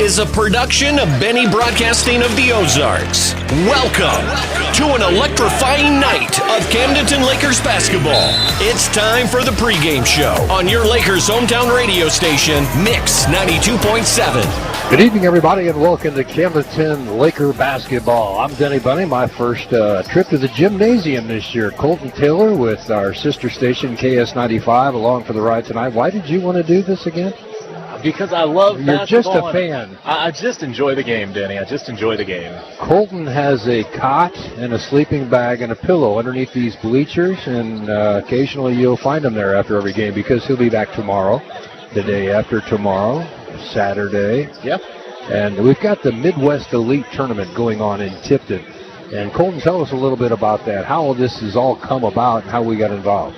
is a production of Benny Broadcasting of the Ozarks. Welcome to an electrifying night of Camdenton Lakers basketball. It's time for the pregame show on your Lakers hometown radio station, Mix 92.7. Good evening, everybody, and welcome to Camdenton Laker basketball. I'm Denny Bunny. My first trip to the gymnasium this year. Colton Taylor with our sister station, KS95, along for the ride tonight. Why did you want to do this again? Because I love basketball. You're just a fan. I just enjoy the game, Denny. I just enjoy the game. Colton has a cot and a sleeping bag and a pillow underneath these bleachers, and occasionally you'll find him there after every game because he'll be back tomorrow, the day after tomorrow, Saturday. Yep. And we've got the Midwest Elite Tournament going on in Tipton. And Colton, tell us a little bit about that, how this has all come about and how we got involved.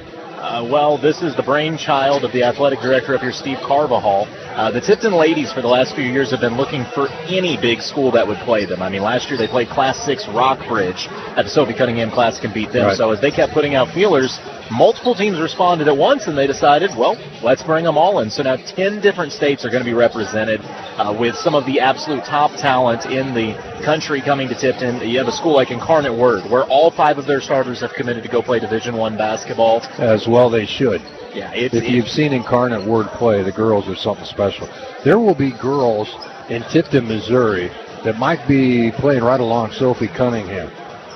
Well, this is the brainchild of the athletic director up here, Steve Carvajal. The Tipton ladies for the last few years have been looking for any big school that would play them. I mean, last year they played Class 6 Rockbridge at the Sophie Cunningham Classic and beat them. Right. So as they kept putting out feelers, multiple teams responded at once, and they decided, well, let's bring them all in. So now 10 different states are going to be represented with some of the absolute top talent in the country coming to Tipton. You have a school like Incarnate Word, where all 5 of their starters have committed to go play Division I basketball. As well they should. Yeah, if you've seen Incarnate Word play, the girls are something special. There will be girls in Tipton, Missouri that might be playing right along Sophie Cunningham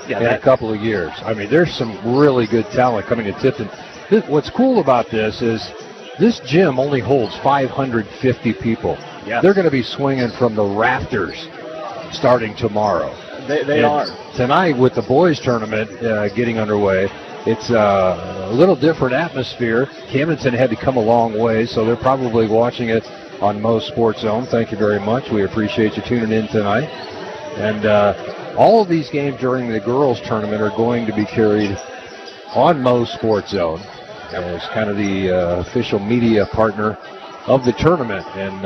in a couple of years. I mean, there's some really good talent coming to Tipton. What's cool about this is this gym only holds 550 people. Yeah. They're going to be swinging from the rafters starting tomorrow. They are. Tonight, with the boys tournament getting underway, it's a little different atmosphere. Camdenton had to come a long way, so they're probably watching it on MoSportsZone. Thank you very much. We appreciate you tuning in tonight. And all of these games during the girls tournament are going to be carried on MoSportsZone as kind of the official media partner of the tournament, and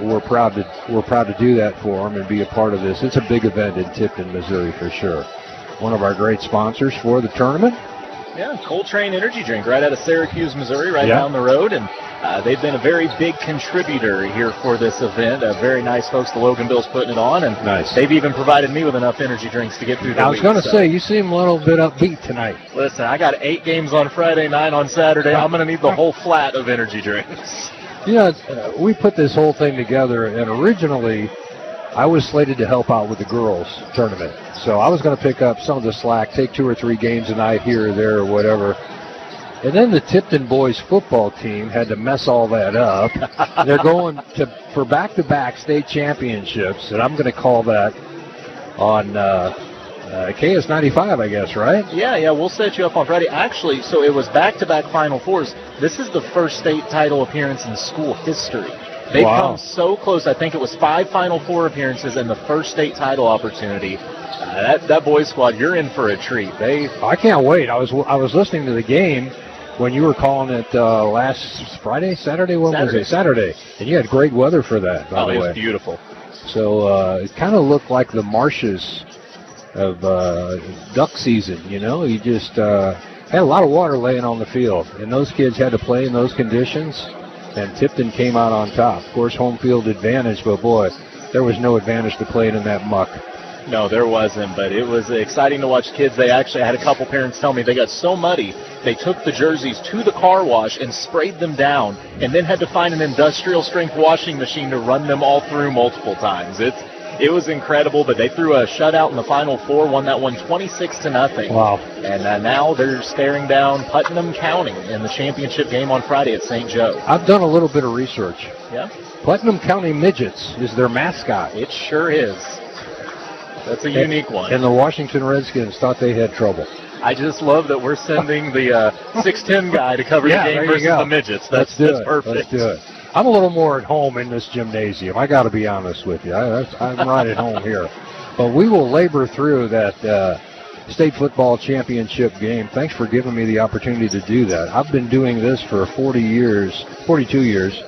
we're proud to do that for them and be a part of this. It's a big event in Tipton, Missouri, for sure. One of our great sponsors for the tournament. Yeah, Coltrane Energy Drink right out of Syracuse, Missouri, right down the road. And they've been a very big contributor here for this event. Very nice folks. The Logan Bill's putting it on. And nice. They've even provided me with enough energy drinks to get through the week. I was going to say, you seem a little bit upbeat tonight. Listen, I got 8 games on Friday, 9 on Saturday. I'm going to need the whole flat of energy drinks. You know, we put this whole thing together, and originally I was slated to help out with the girls tournament. So I was going to pick up some of the slack, take 2 or 3 games a night here or there or whatever. And then the Tipton boys football team had to mess all that up. They're going for back-to-back state championships, and I'm going to call that on KS95, I guess, right? Yeah, we'll set you up on Friday. Actually, so it was back-to-back Final Fours. This is the first state title appearance in school history. They've come so close. I think it was 5 Final Four appearances and the first state title opportunity. That boys squad, you're in for a treat. I can't wait. I was listening to the game when you were calling it last Friday, Saturday. What was it? Saturday. And you had great weather for that, by the way. It was beautiful. So it kind of looked like the marshes of duck season. You know, you just had a lot of water laying on the field, and those kids had to play in those conditions. And Tipton came out on top. Of course, home field advantage, but boy, there was no advantage to playing in that muck. No, there wasn't, but it was exciting to watch kids. They actually had a couple parents tell me they got so muddy, they took the jerseys to the car wash and sprayed them down, and then had to find an industrial-strength washing machine to run them all through multiple times. It was incredible, but they threw a shutout in the Final Four, won that one 26-0. Wow. And now they're staring down Putnam County in the championship game on Friday at St. Joe. I've done a little bit of research. Yeah? Putnam County Midgets is their mascot. It sure is. That's a unique one. And the Washington Redskins thought they had trouble. I just love that we're sending the 6'10" guy to cover the game versus the Midgets. That's perfect. Let's do it. I'm a little more at home in this gymnasium. I got to be honest with you. I'm right at home here. But we will labor through that state football championship game. Thanks for giving me the opportunity to do that. I've been doing this for 42 years.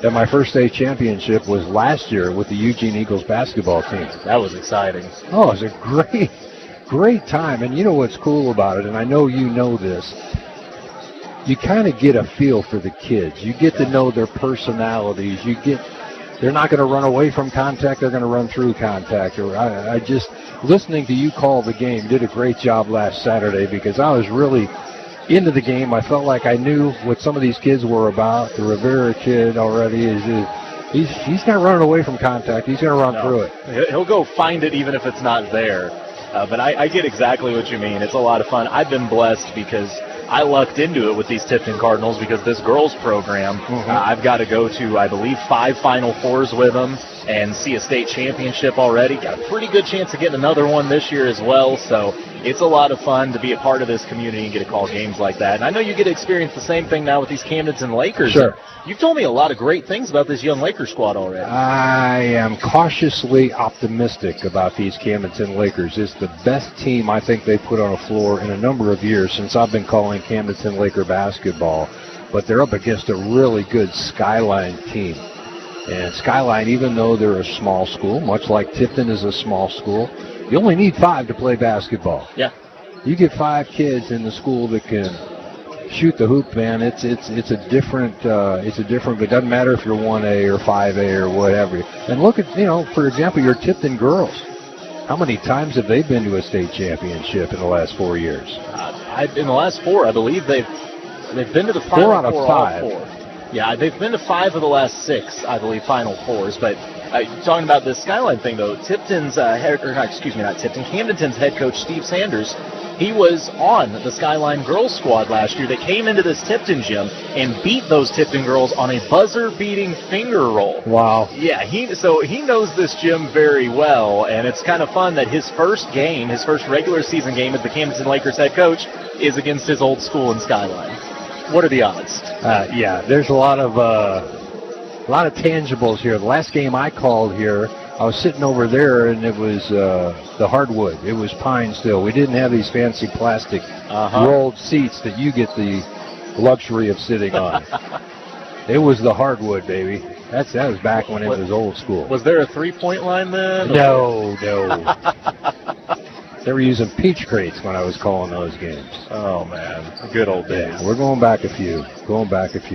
And my first state championship was last year with the Eugene Eagles basketball team. That was exciting. Oh, it was a great time. And you know what's cool about it, and I know you know this, you kind of get a feel for the kids. You get to know their personalities. You get they're not going to run away from contact. They're going to run through contact. I just, listening to you call the game, you did a great job last Saturday because I was really into the game. I felt like I knew what some of these kids were about. The Rivera kid already he's not running away from contact. He's going to run through it. He'll go find it even if it's not there. But I get exactly what you mean. It's a lot of fun. I've been blessed because I lucked into it with these Tipton Cardinals because this girls program, I've got to go to, I believe, 5 Final Fours with them and see a state championship already. Got a pretty good chance of getting another one this year as well. So it's a lot of fun to be a part of this community and get to call games like that. And I know you get to experience the same thing now with these Camdenton Lakers. Sure. You've told me a lot of great things about this young Lakers squad already. I am cautiously optimistic about these Camdenton Lakers. It's the best team I think they put on a floor in a number of years since I've been calling Camdenton Laker basketball. But they're up against a really good Skyline team. And Skyline, even though they're a small school, much like Tipton is a small school, you only need 5 to play basketball. Yeah. You get 5 kids in the school that can shoot the hoop, man. It's a different. It doesn't matter if you're 1A or 5A or whatever. And look at, for example, your Tipton girls. How many times have they been to a state championship in the last 4 years? In the last 4, I believe they've been to the Final 4 out of 5. All 4. Yeah, they've been to 5 of the last 6, I believe, Final Fours. But talking about this Skyline thing, though, Camdenton's head coach, Steve Sanders, he was on the Skyline girls squad last year that came into this Tipton gym and beat those Tipton girls on a buzzer-beating finger roll. Wow. Yeah, he knows this gym very well, and it's kind of fun that his first regular season game as the Camdenton Lakers head coach is against his old school in Skyline. What are the odds? There's a lot of tangibles here. The last game I called here, I was sitting over there, and it was the hardwood. It was pine still. We didn't have these fancy plastic rolled seats that you get the luxury of sitting on. It was the hardwood, baby. That was back when it was old school. Was there a three-point line then? No. They were using peach crates when I was calling those games. Oh, man. Good old days. Yeah, we're going back a few.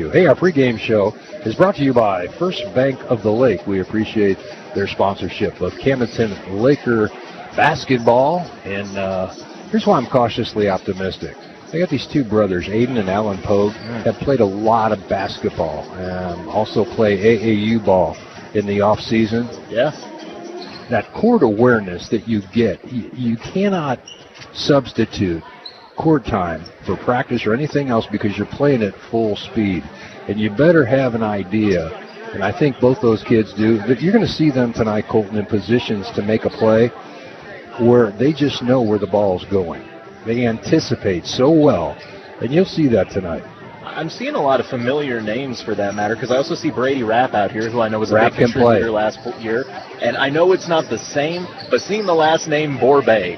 Hey, our pregame show is brought to you by First Bank of the Lake. We appreciate their sponsorship of Camdenton Laker basketball. And here's why I'm cautiously optimistic. They got these 2 brothers, Aiden and Alan Pogue, that played a lot of basketball. Also play AAU ball in the off season. Yeah. That court awareness that you get, you cannot substitute court time for practice or anything else because you're playing at full speed. And you better have an idea, and I think both those kids do, that you're going to see them tonight, Colton, in positions to make a play where they just know where the ball's going. They anticipate so well, and you'll see that tonight. I'm seeing a lot of familiar names for that matter because I also see Brady Rapp out here, who I know was a big contributor last year. And I know it's not the same, but seeing the last name Borbay,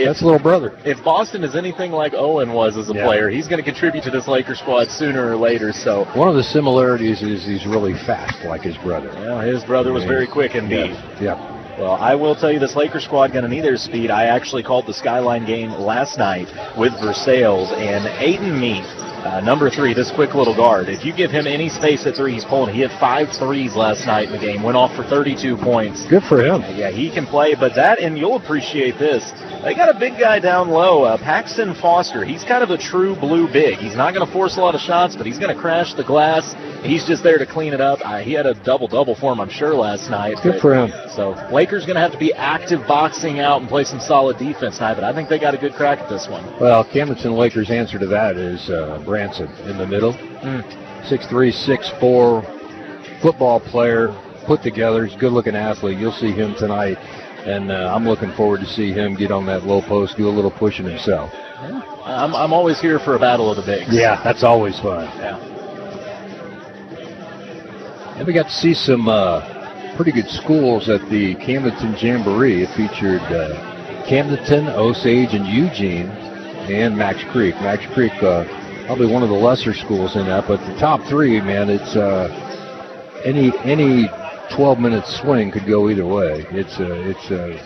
that's little brother. If Boston is anything like Owen was as a player, he's going to contribute to this Lakers squad sooner or later. So one of the similarities is he's really fast, like his brother. Yeah, his brother was very quick indeed. Yeah. Well, I will tell you, this Lakers squad going to need their speed. I actually called the Skyline game last night with Versailles, and Aiden Mead, number 3, this quick little guard. If you give him any space at 3, he's pulling. He hit 5 threes last night in the game, went off for 32 points. Good for him. Yeah, he can play, but that, and you'll appreciate this, they got a big guy down low, Paxton Foster. He's kind of a true blue big. He's not going to force a lot of shots, but he's going to crash the glass. He's just there to clean it up. He had a double-double for him, I'm sure, last night. Good for him. So Lakers going to have to be active boxing out and play some solid defense tonight, but I think they got a good crack at this one. Well, Camdenton Lakers' answer to that is Branson in the middle. 6'3", 6'4", football player, put together. He's a good-looking athlete. You'll see him tonight, and I'm looking forward to see him get on that low post, do a little pushing himself. Yeah. I'm always here for a battle of the bigs. Yeah, that's always fun. Yeah. And we got to see some pretty good schools at the Camdenton Jamboree. It featured Camdenton, Osage, and Eugene, and Max Creek. Max Creek, probably one of the lesser schools in that, but the top 3, man, it's any 12-minute swing could go either way. It's a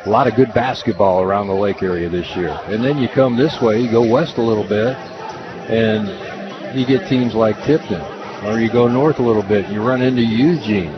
lot of good basketball around the lake area this year. And then you come this way, you go west a little bit, and you get teams like Tipton. or you go north a little bit and you run into Eugene.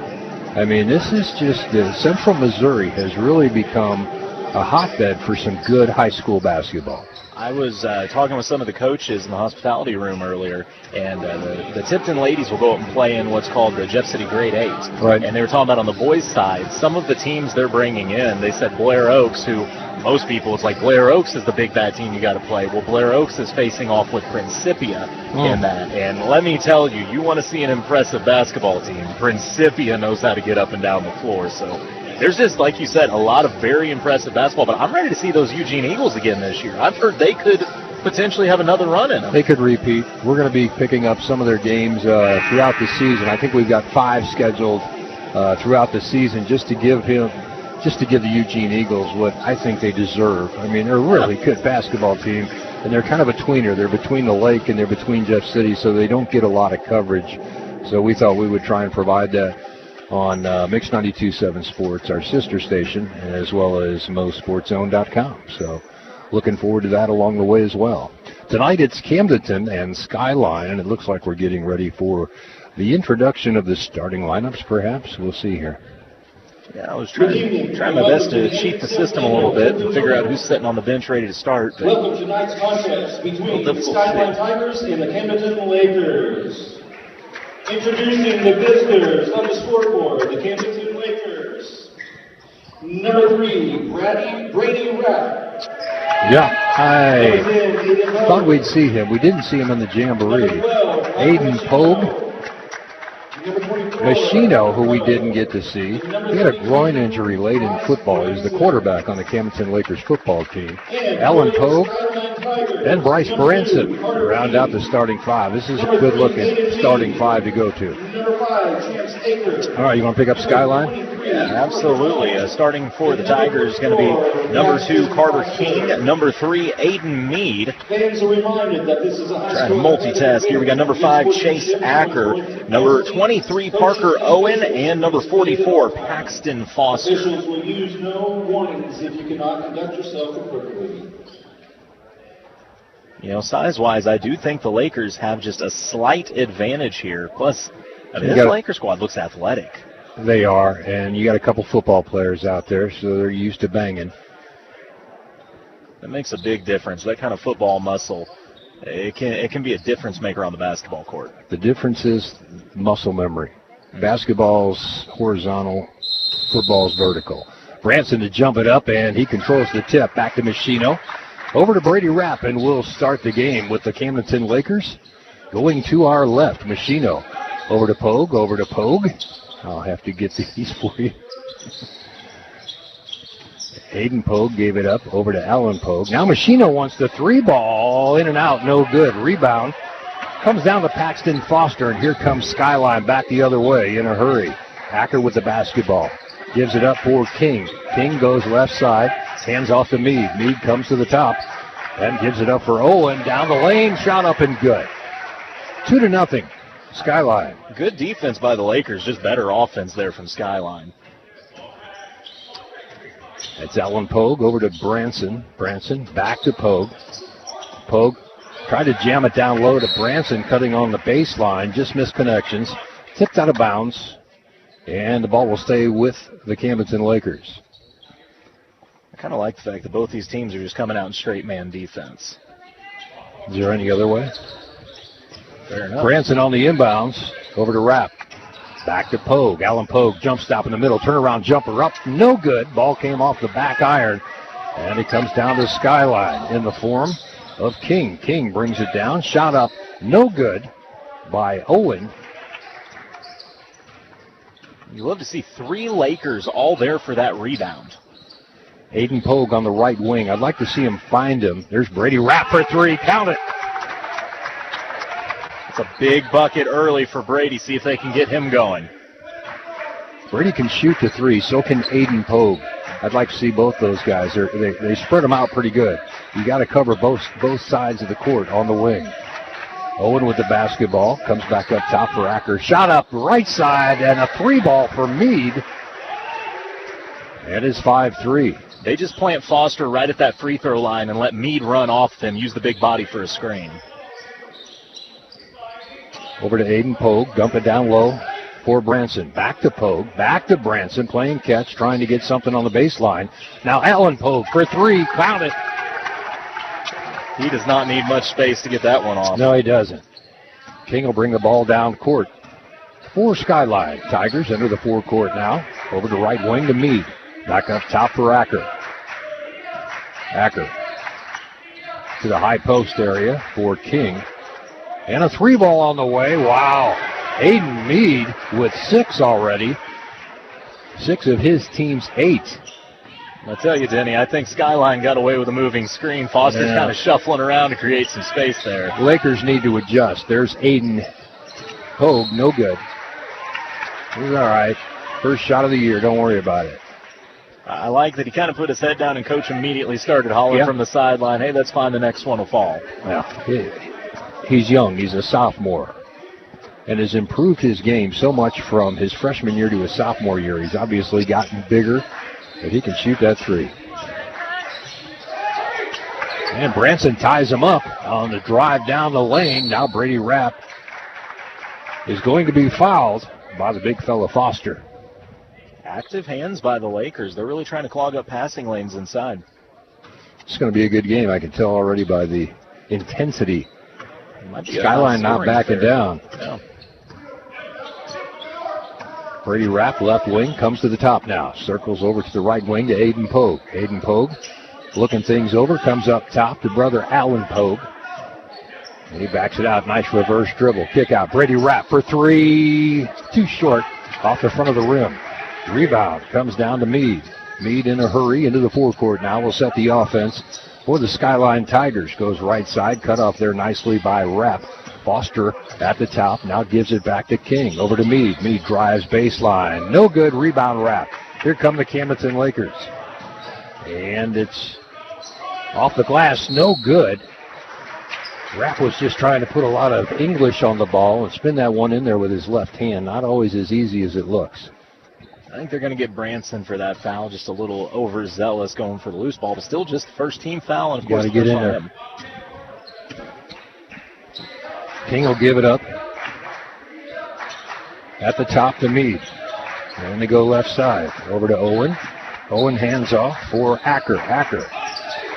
I mean, this is just, Central Missouri has really become a hotbed for some good high school basketball. I was talking with some of the coaches in the hospitality room earlier, and the Tipton ladies will go up and play in what's called the Jeff City Grade 8. Right. And they were talking about on the boys' side, some of the teams they're bringing in, they said Blair Oaks, who most people, it's like Blair Oaks is the big bad team you got to play. Well, Blair Oaks is facing off with Principia in that. And let me tell you, you want to see an impressive basketball team, Principia knows how to get up and down the floor. So there's just, like you said, a lot of very impressive basketball. But I'm ready to see those Eugene Eagles again this year. I've heard they could potentially have another run in them. They could repeat. We're going to be picking up some of their games throughout the season. I think we've got 5 scheduled throughout the season just to give the Eugene Eagles what I think they deserve. I mean, they're a really good basketball team, and they're kind of a tweener. They're between the lake and they're between Jeff City, so they don't get a lot of coverage. So we thought we would try and provide that on Mix 92.7 Sports, our sister station, as well as MoSportsZone.com. So looking forward to that along the way as well. Tonight it's Camdenton and Skyline, and it looks like we're getting ready for the introduction of the starting lineups, perhaps. We'll see here. Yeah, I was trying my best to cheat the system a little bit and figure out who's sitting on the bench ready to start. Welcome to tonight's contest between the Skyline Tigers and the Camdenton Lakers. Introducing the visitors on the scoreboard, the Camdenton Lakers. Number 3, Brady Rapp. Yeah, I thought we'd see him. We didn't see him in the Jamboree. Aiden Pogue. Machino, who we didn't get to see. He had a groin injury late in football. He was the quarterback on the Camdenton Lakers football team. Alan Pogue and Bryce Branson round out the starting 5. This is a good-looking starting 5 to go to. All right, you want to pick up Skyline? Yeah, absolutely. Starting for the Tigers is going to be number 2, Carter King, number 3, Aiden Mead. Fans are reminded that this is a high Trying to multitask here. We got number 5, Chase Acker, number 23, Parker Owen, and number 44, Paxton Foster. Officials will use no warnings if you cannot conduct yourself appropriately. You know, size-wise, I do think the Lakers have just a slight advantage here. Plus, I mean, this Lakers squad looks athletic. They are, and you got a couple football players out there, so they're used to banging. That makes a big difference. That kind of football muscle, it can be a difference maker on the basketball court. The difference is muscle memory. Basketball's horizontal, football's vertical. Branson to jump it up, and he controls the tip. Back to Machino. Over to Brady Rapp, and we'll start the game with the Camdenton Lakers going to our left. Machino over to Pogue. I'll have to get these for you. Aiden Pogue gave it up over to Alan Pogue. Now Machino wants the 3 ball. In and out, no good. Rebound comes down to Paxton Foster, and here comes Skyline back the other way in a hurry. Acker with the basketball. Gives it up for King. King goes left side. Hands off to Mead. Mead comes to the top and gives it up for Owen. Down the lane. Shot up and good. 2-0. Skyline. Good defense by the Lakers, just better offense there from Skyline. It's Alan Pogue over to Branson. Branson back to Pogue. Pogue tried to jam it down low to Branson, cutting on the baseline. Just missed connections. Tipped out of bounds. And the ball will stay with the Camdenton Lakers. I kind of like the fact that both these teams are just coming out in straight man defense. Is there any other way? Fair enough. Branson on the inbounds. Over to Rapp. Back to Pogue. Alan Pogue, jump stop in the middle. Turnaround jumper up. No good. Ball came off the back iron. And it comes down to Skyline in the form of King. King brings it down. Shot up. No good by Owen. You love to see 3 Lakers all there for that rebound. Aiden Pogue on the right wing. I'd like to see him find him. There's Brady Rapp for 3. Count it. It's a big bucket early for Brady. See if they can get him going. Brady can shoot the 3. So can Aiden Pogue. I'd like to see both those guys. They spread them out pretty good. You got to cover both sides of the court on the wing. Owen with the basketball. Comes back up top for Acker. Shot up right side and a 3 ball for Mead. It is 5-3. They just plant Foster right at that free throw line and let Mead run off them, use the big body for a screen. Over to Aiden Pogue. Dump it down low for Branson. Back to Pogue. Back to Branson. Playing catch. Trying to get something on the baseline. Now Allen Pogue for three. Found it. He does not need much space to get that one off. No, he doesn't. King will bring the ball down court for Skyline. Tigers enter the forecourt now. Over to right wing to Meade. Back up top for Acker. Acker to the high post area for King. And a three ball on the way. Wow. Aiden Meade with 6 already. 6 of his team's 8. I'll tell you, Denny, I think Skyline got away with a moving screen. Foster's kind of shuffling around to create some space there. Lakers need to adjust. There's Aiden Pogue, no good. He's all right. First shot of the year, don't worry about it. I like that he kind of put his head down and coach immediately started hollering from the sideline, hey, that's fine, the next one will fall. Yeah, he's young. He's a sophomore and has improved his game so much from his freshman year to his sophomore year. He's obviously gotten bigger, but he can shoot that three. And Branson ties him up on the drive down the lane. Now Brady Rapp is going to be fouled by the big fella Foster. Active hands by the Lakers. They're really trying to clog up passing lanes inside. It's going to be a good game. I can tell already by the intensity. Skyline not backing down. Yeah. Brady Rapp, left wing, comes to the top now. Circles over to the right wing to Aiden Pogue. Aiden Pogue looking things over, comes up top to brother Allen Pogue. And he backs it out. Nice reverse dribble. Kick out. Brady Rapp for three. Too short. Off the front of the rim. Rebound comes down to Meade. Meade in a hurry into the forecourt now will set the offense for the Skyline Tigers. Goes right side. Cut off there nicely by Rapp. Foster at the top. Now gives it back to King. Over to Meade. Meade drives baseline. No good. Rebound Rapp. Here come the Camdenton Lakers. And it's off the glass. No good. Rapp was just trying to put a lot of English on the ball and spin that one in there with his left hand. Not always as easy as it looks. I think they're going to get Branson for that foul. Just a little overzealous going for the loose ball, but still just first team foul. And of course, get in there. Him. King will give it up. At the top to Meade. And they go left side. Over to Owen. Owen hands off for Acker. Acker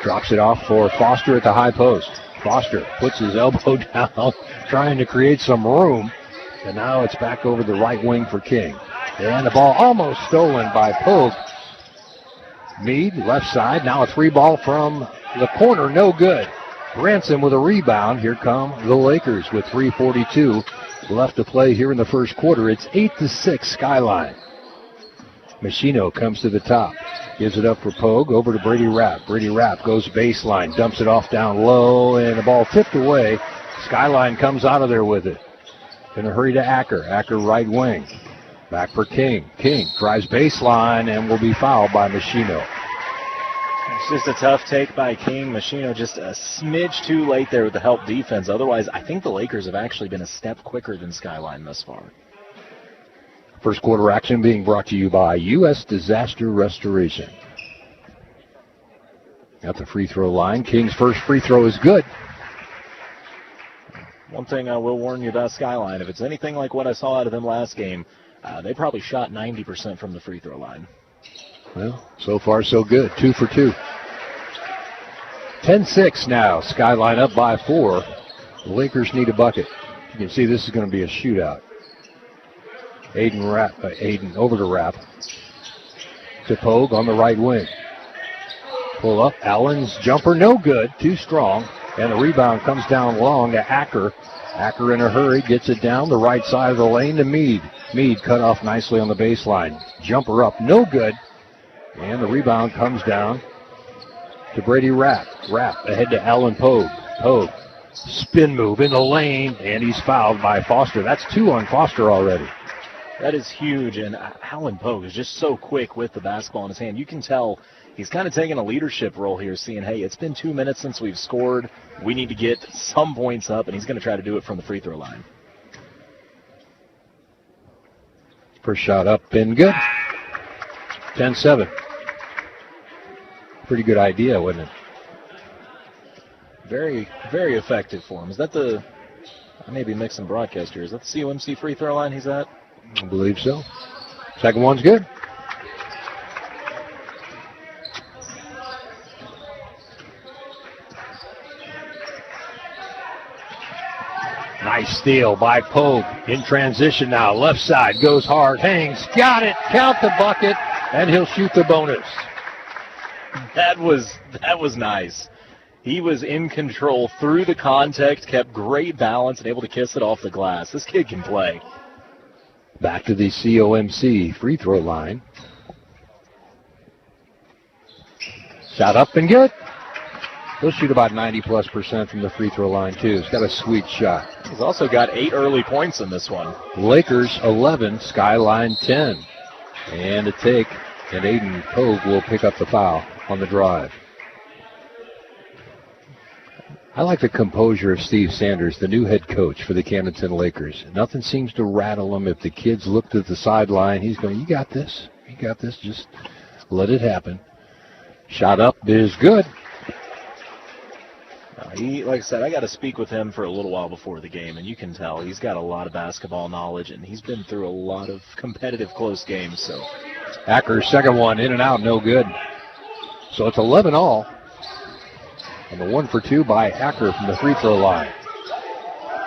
drops it off for Foster at the high post. Foster puts his elbow down, trying to create some room. And now it's back over the right wing for King. And the ball almost stolen by Pogue. Meade, left side. Now a three ball from the corner. No good. Branson with a rebound. Here come the Lakers with 3:42 left to play here in the first quarter. It's 8-6 Skyline. Machino comes to the top. Gives it up for Pogue. Over to Brady Rapp. Brady Rapp goes baseline. Dumps it off down low. And the ball tipped away. Skyline comes out of there with it. In a hurry to Acker. Acker right wing. Back for King. King drives baseline and will be fouled by Machino. It's just a tough take by King. Machino just a smidge too late there with the help defense. Otherwise, I think the Lakers have actually been a step quicker than Skyline thus far. First quarter action being brought to you by U.S. Disaster Restoration. At the free throw line, King's first free throw is good. One thing I will warn you about Skyline, if it's anything like what I saw out of them last game, they probably shot 90% from the free throw line. Well, so far so good. 2 for 2. 10-6 now. Skyline up by 4. The Lakers need a bucket. You can see this is going to be a shootout. Aiden over to Rapp. To Pogue on the right wing. Pull up. Allen's jumper no good. Too strong. And the rebound comes down long to Acker. Acker in a hurry, gets it down the right side of the lane to Meade. Meade cut off nicely on the baseline. Jumper up, no good. And the rebound comes down to Brady Rapp. Rapp ahead to Allen Pogue. Pogue, spin move in the lane, and he's fouled by Foster. That's 2 on Foster already. That is huge, and Allen Pogue is just so quick with the basketball in his hand. You can tell he's kind of taking a leadership role here, seeing, hey, it's been 2 minutes since we've scored. We need to get some points up, and he's going to try to do it from the free throw line. First shot up and good. 10-7. Pretty good idea, wasn't it? Very, very effective for him. Is that the I may be mixing broadcast here. Is that the COMC free throw line he's at? I believe so. Second one's good. Nice steal by Pogue. In transition now. Left side goes hard. Hangs. Got it. Count the bucket. And he'll shoot the bonus. That was nice. He was in control through the contact, kept great balance, and able to kiss it off the glass. This kid can play. Back to the COMC free throw line. Shot up and good. He'll shoot about 90+% from the free throw line, too. He's got a sweet shot. He's also got 8 early points in this one. Lakers 11, Skyline 10. And a take, and Aiden Pogue will pick up the foul on the drive. I like the composure of Steve Sanders, the new head coach for the Camdenton Lakers. Nothing seems to rattle him. If the kids looked at the sideline, he's going, you got this. You got this. Just let it happen. Shot up is good. Like I said, I got to speak with him for a little while before the game, and you can tell he's got a lot of basketball knowledge, and he's been through a lot of competitive close games. So, Acker's second one in and out, no good. So it's 11 all. And the 1 for 2 by Acker from the free throw line.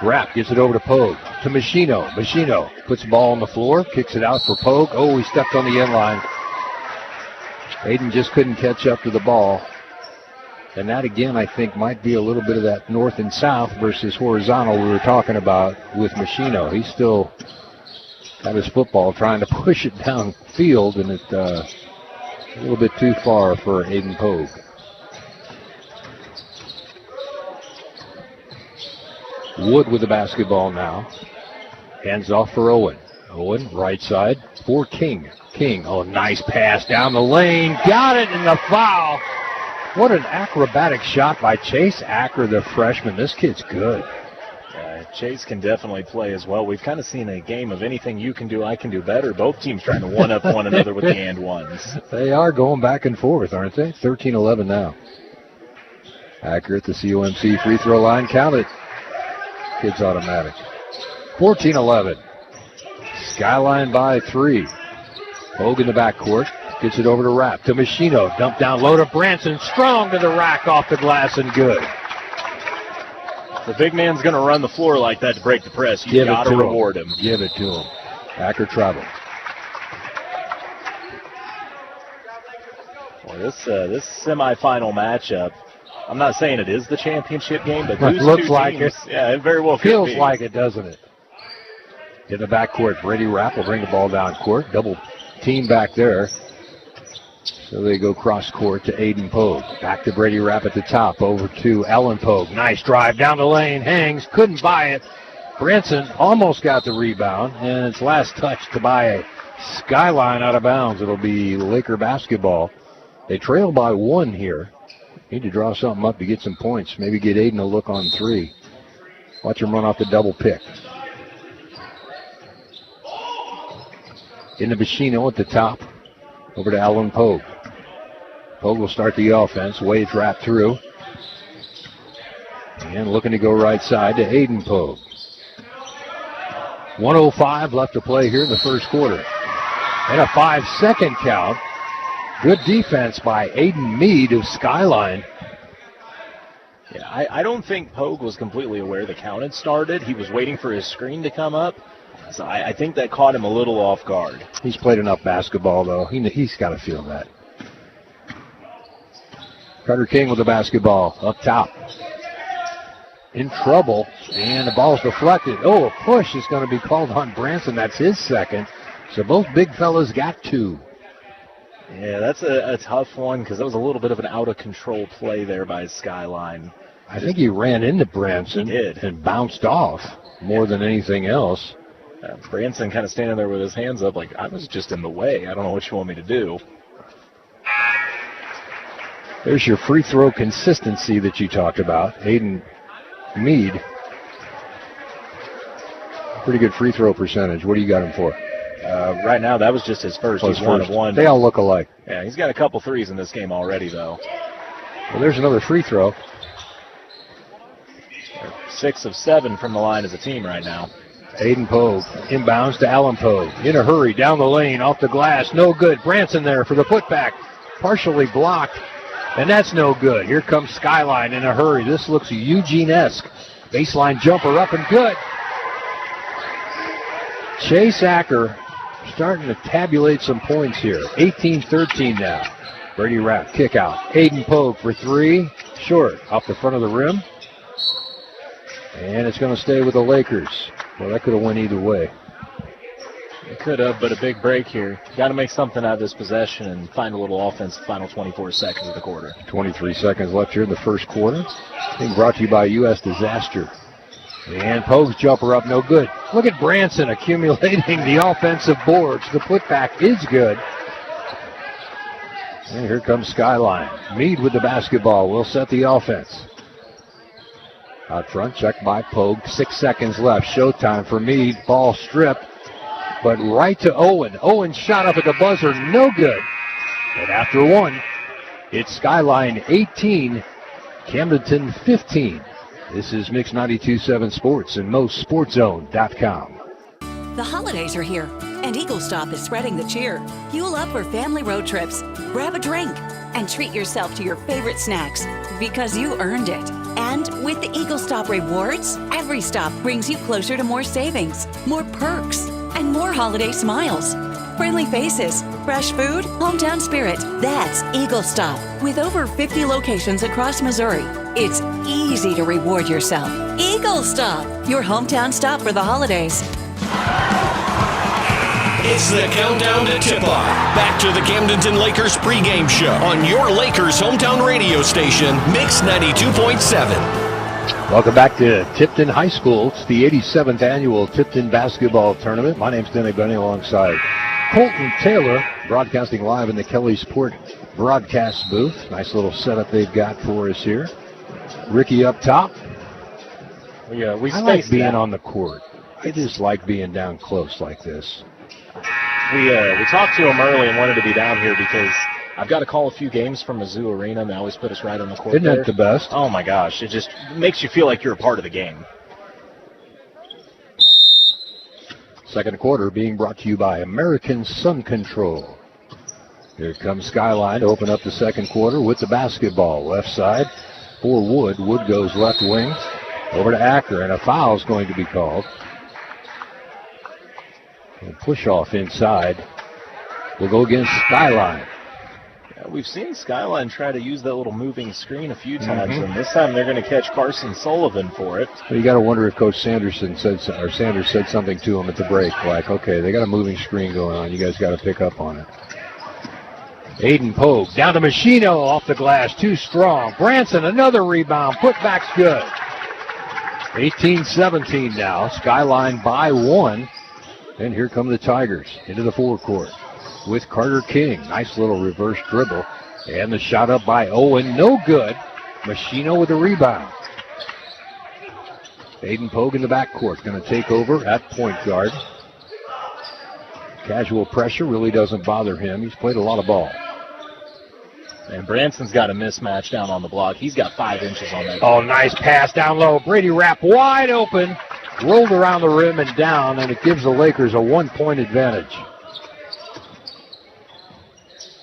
Rapp gets it over to Pogue. To Machino. Machino puts the ball on the floor, kicks it out for Pogue. Oh, he stepped on the end line. Aiden just couldn't catch up to the ball. And that, again, I think might be a little bit of that north and south versus horizontal we were talking about with Machino. He's still got his football trying to push it downfield, and it's a little bit too far for Aiden Pogue. Wood with the basketball now. Hands off for Owen. Owen, right side for King. King, oh, nice pass down the lane. Got it in the foul. What an acrobatic shot by Chase Acker, the freshman. This kid's good. Chase can definitely play as well. We've kind of seen a game of anything you can do, I can do better. Both teams trying to one-up one another with the and ones. They are going back and forth, aren't they? 13-11 now. Acker at the COMC free throw line. Count it. Kid's automatic. 14-11. Skyline by 3. Pogue in the backcourt. Gets it over to Rapp. To Machino. Dump down low to Branson. Strong to the rack off the glass and good. The big man's going to run the floor like that to break the press. You got to reward him. Give it to him. Acker travel. Well, this semifinal matchup, I'm not saying it is the championship game, but it looks like teams, it. Yeah, it very well feels could be. like it, doesn't it? In the backcourt, Brady Rapp will bring the ball down court. Double team back there. So they go cross court to Aiden Pogue. Back to Brady Rapp at the top. Over to Ellen Pogue. Nice drive down the lane. Hangs. Couldn't buy it. Branson almost got the rebound. And it's last touch to buy Skyline out of bounds. It'll be Laker basketball. They trail by 1 here. Need to draw something up to get some points. Maybe get Aiden a look on 3. Watch him run off the double pick. Into Machino at the top. Over to Ellen Pogue. Pogue will start the offense. Wade's wrapped through. And looking to go right side to Aiden Pogue. 1:05 left to play here in the first quarter. And a 5-second count. Good defense by Aiden Mead of Skyline. Yeah, I don't think Pogue was completely aware the count had started. He was waiting for his screen to come up. So I think that caught him a little off guard. He's played enough basketball, though. He's got to feel that. Carter King with the basketball up top. In trouble, and the ball's deflected. Oh, a push is going to be called on Branson. That's his second. So both big fellas got 2. Yeah, that's a tough one because that was a little bit of an out-of-control play there by Skyline. I think he ran into Branson. He did. And bounced off more than anything else. Branson kind of standing there with his hands up like, I was just in the way. I don't know what you want me to do. There's your free throw consistency that you talked about. Aiden Mead. Pretty good free throw percentage. What do you got him for? Right now, that was just his first. He's 1 of 1. They all look alike. Yeah, he's got a couple threes in this game already, though. Well, there's another free throw. 6 of 7 from the line as a team right now. Aiden Pogue inbounds to Allen Pogue. In a hurry, down the lane, off the glass, no good. Branson there for the putback, partially blocked, and that's no good. Here comes Skyline in a hurry. This looks Eugene-esque. Baseline jumper up and good. Chase Acker starting to tabulate some points here. 18-13 now. Brady Rapp, kick out. Aiden Pogue for 3, short, off the front of the rim. And it's going to stay with the Lakers. Well, that could have went either way. It could have, but a big break here. Got to make something out of this possession and find a little offense the final 24 seconds of the quarter. 23 seconds left here in the first quarter. Being brought to you by U.S. Disaster. And Pogue's jumper up, no good. Look at Branson accumulating the offensive boards. The putback is good. And here comes Skyline. Meade with the basketball will set the offense. Out front, checked by Pogue. 6 seconds left. Showtime for Meade. Ball stripped, but right to Owen. Owen shot up at the buzzer, no good. And after one, it's Skyline 18, Camdenton 15. This is Mix 92.7 Sports and MoSportsZone.com. The holidays are here, and Eagle Stop is spreading the cheer. Fuel up for family road trips, grab a drink, and treat yourself to your favorite snacks because you earned it. And with the Eagle Stop rewards, every stop brings you closer to more savings, more perks, and more holiday smiles. Friendly faces, fresh food, hometown spirit. That's Eagle Stop. With over 50 locations across Missouri, it's easy to reward yourself. Eagle Stop, your hometown stop for the holidays. It's the countdown to tip-off. Back to the Camdenton Lakers pregame show on your Lakers hometown radio station, Mix 92.7. Welcome back to Tipton High School. It's the 87th annual Tipton Basketball Tournament. My name's Denny Benny alongside Colton Taylor, broadcasting live in the Kelly Sport broadcast booth. Nice little setup they've got for us here. Ricky up top. We I like being on the court. I just like being down close like this. We talked to him early and wanted to be down here because I've got to call a few games from Mizzou Arena, and they always put us right on the court. Isn't that the best? Oh, my gosh. It just makes you feel like you're a part of the game. Second quarter being brought to you by American Sun Control. Here comes Skyline to open up the second quarter with the basketball. Left side for Wood. Wood goes left wing over to Acker, and a foul is going to be called. And push off inside will go against Skyline. Yeah, we've seen Skyline try to use that little moving screen a few times, and this time they're going to catch Carson Sullivan for it. Well, you got to wonder if Coach Sanders said something to him at the break, like, okay, they got a moving screen going on. You guys got to pick up on it. Aiden Pogue down to Machino off the glass, too strong. Branson, another rebound. Putback's good. 18-17 now. Skyline by 1. And here come the Tigers into the forecourt with Carter King. Nice little reverse dribble. And the shot up by Owen. No good. Machino with the rebound. Aiden Pogue in the backcourt. Going to take over at point guard. Casual pressure really doesn't bother him. He's played a lot of ball. And Branson's got a mismatch down on the block. He's got 5 inches on that. Oh, nice pass down low. Brady Rapp wide open. Rolled around the rim and down, and it gives the Lakers a 1-point advantage.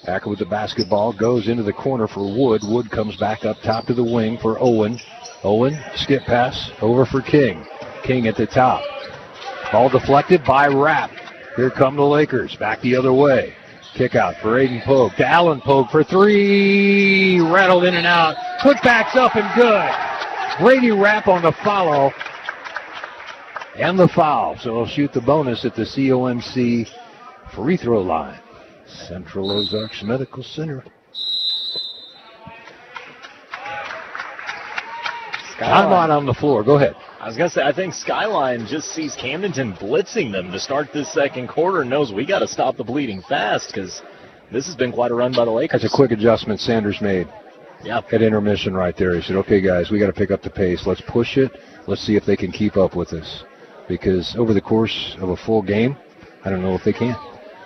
Acker with the basketball goes into the corner for Wood. Wood comes back up top to the wing for Owen. Owen, skip pass over for King. King at the top. Ball deflected by Rapp. Here come the Lakers. Back the other way. Kick out for Aiden Pogue to Allen Pogue for 3. Rattled in and out. Putbacks up and good. Brady Rapp on the follow. And the foul. So he'll shoot the bonus at the COMC free throw line. Central Ozarks Medical Center. Timeout on the floor. Go ahead. I was going to say, I think Skyline just sees Camdenton blitzing them to start this second quarter and knows we got to stop the bleeding fast because this has been quite a run by the Lakers. That's a quick adjustment Sanders made. Yep. At intermission right there. He said, okay, guys, we got to pick up the pace. Let's push it. Let's see if they can keep up with us. Because over the course of a full game, I don't know if they can.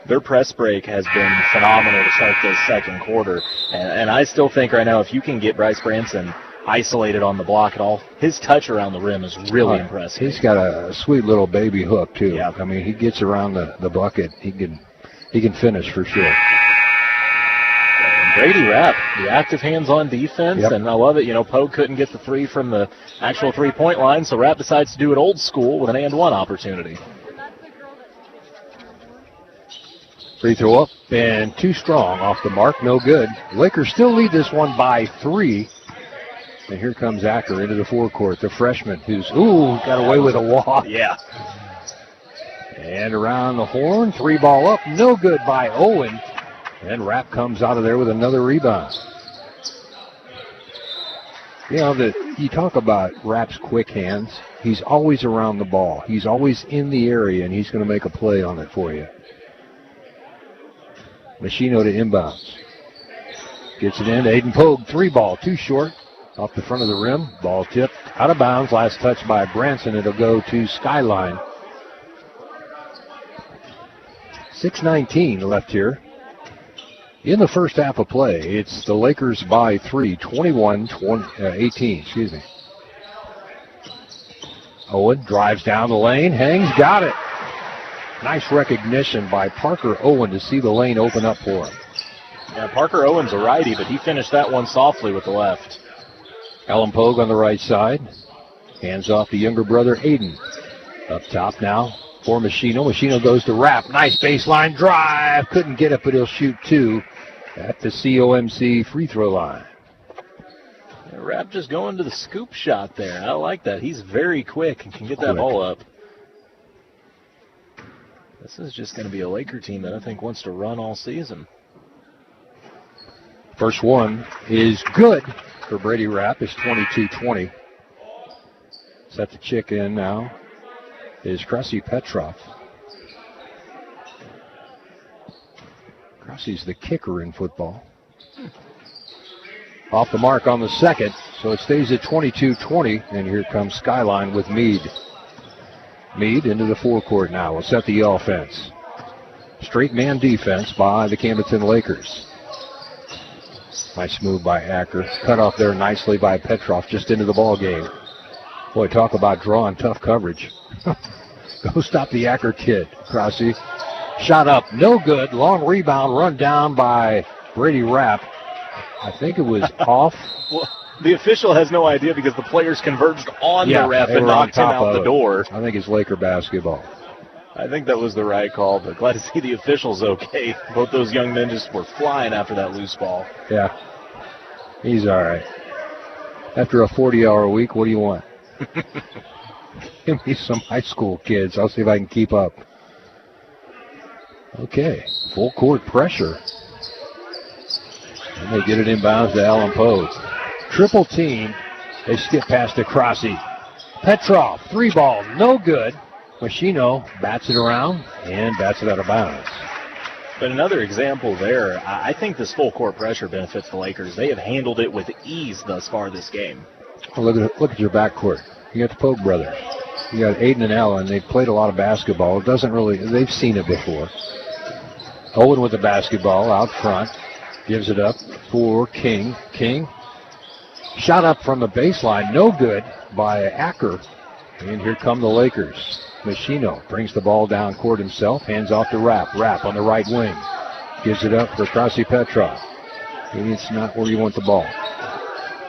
Their press break has been phenomenal to start this second quarter. And I still think right now if you can get Bryce Branson isolated on the block at all. His touch around the rim is really impressive. He's got a sweet little baby hook, too. Yeah. I mean, he gets around the bucket. He can finish for sure. And Brady Rapp, the active hands-on defense, and I love it. Pogue couldn't get the three from the actual three-point line, so Rapp decides to do it old school with an and-one opportunity. Free throw up and too strong off the mark. No good. Lakers still lead this one by 3. And here comes Acker into the forecourt, the freshman who's, got away with a walk. Yeah. And around the horn, 3 ball up, no good by Owen. And Rapp comes out of there with another rebound. You talk about Rapp's quick hands. He's always around the ball. He's always in the area, and he's going to make a play on it for you. Machino to inbounds. Gets it in. Aiden Pogue, 3 ball, too short. Off the front of the rim. Ball tipped out of bounds. Last touch by Branson. It'll go to Skyline. 6:19 left here. In the first half of play, it's the Lakers by 3, 21-18. Excuse me. Owen drives down the lane, hangs, got it. Nice recognition by Parker Owen to see the lane open up for him. Yeah, Parker Owen's a righty, but he finished that one softly with the left. Alan Pogue on the right side. Hands off to younger brother Aiden. Up top now for Machino. Machino goes to Rapp. Nice baseline drive. Couldn't get it, but he'll shoot 2 at the COMC free throw line. Yeah, Rapp just going to the scoop shot there. I like that. He's very quick and can get that ball up. This is just going to be a Laker team that I think wants to run all season. First one is good for Brady Rapp. It's 22-20. Set the chick in now is Krusty Petrov. Krusty's the kicker in football. Off the mark on the second, so it stays at 22-20, and here comes Skyline with Meade. Meade into the forecourt now. Will set the offense. Straight man defense by the Camdenton Lakers. Nice move by Acker. Cut off there nicely by Petrov just into the ball game. Boy, talk about drawing tough coverage. Go stop the Acker kid, Krause. Shot up, no good. Long rebound, run down by Brady Rapp. I think it was off. Well, the official has no idea because the players converged on the ref and knocked him out the door. I think it's Laker basketball. I think that was the right call, but glad to see the officials okay. Both those young men just were flying after that loose ball. Yeah, he's all right. After a 40-hour week, what do you want? Give me some high school kids. I'll see if I can keep up. Okay, full court pressure. And they get it inbounds to Alan Pogue. Triple team. They skip past to Krause. Petrov, 3 ball, no good. Machino bats it around and bats it out of bounds. But another example there, I think this full court pressure benefits the Lakers. They have handled it with ease thus far this game. Well, look at your backcourt. You got the Pogue brothers. You got Aiden and Allen. They've played a lot of basketball. They've seen it before. Owen with the basketball out front. Gives it up for King. King. Shot up from the baseline. No good by Acker. And here come the Lakers. Machino brings the ball down court himself. Hands off to Rapp. Rapp on the right wing. Gives it up for Krause Petrov. It's not where you want the ball.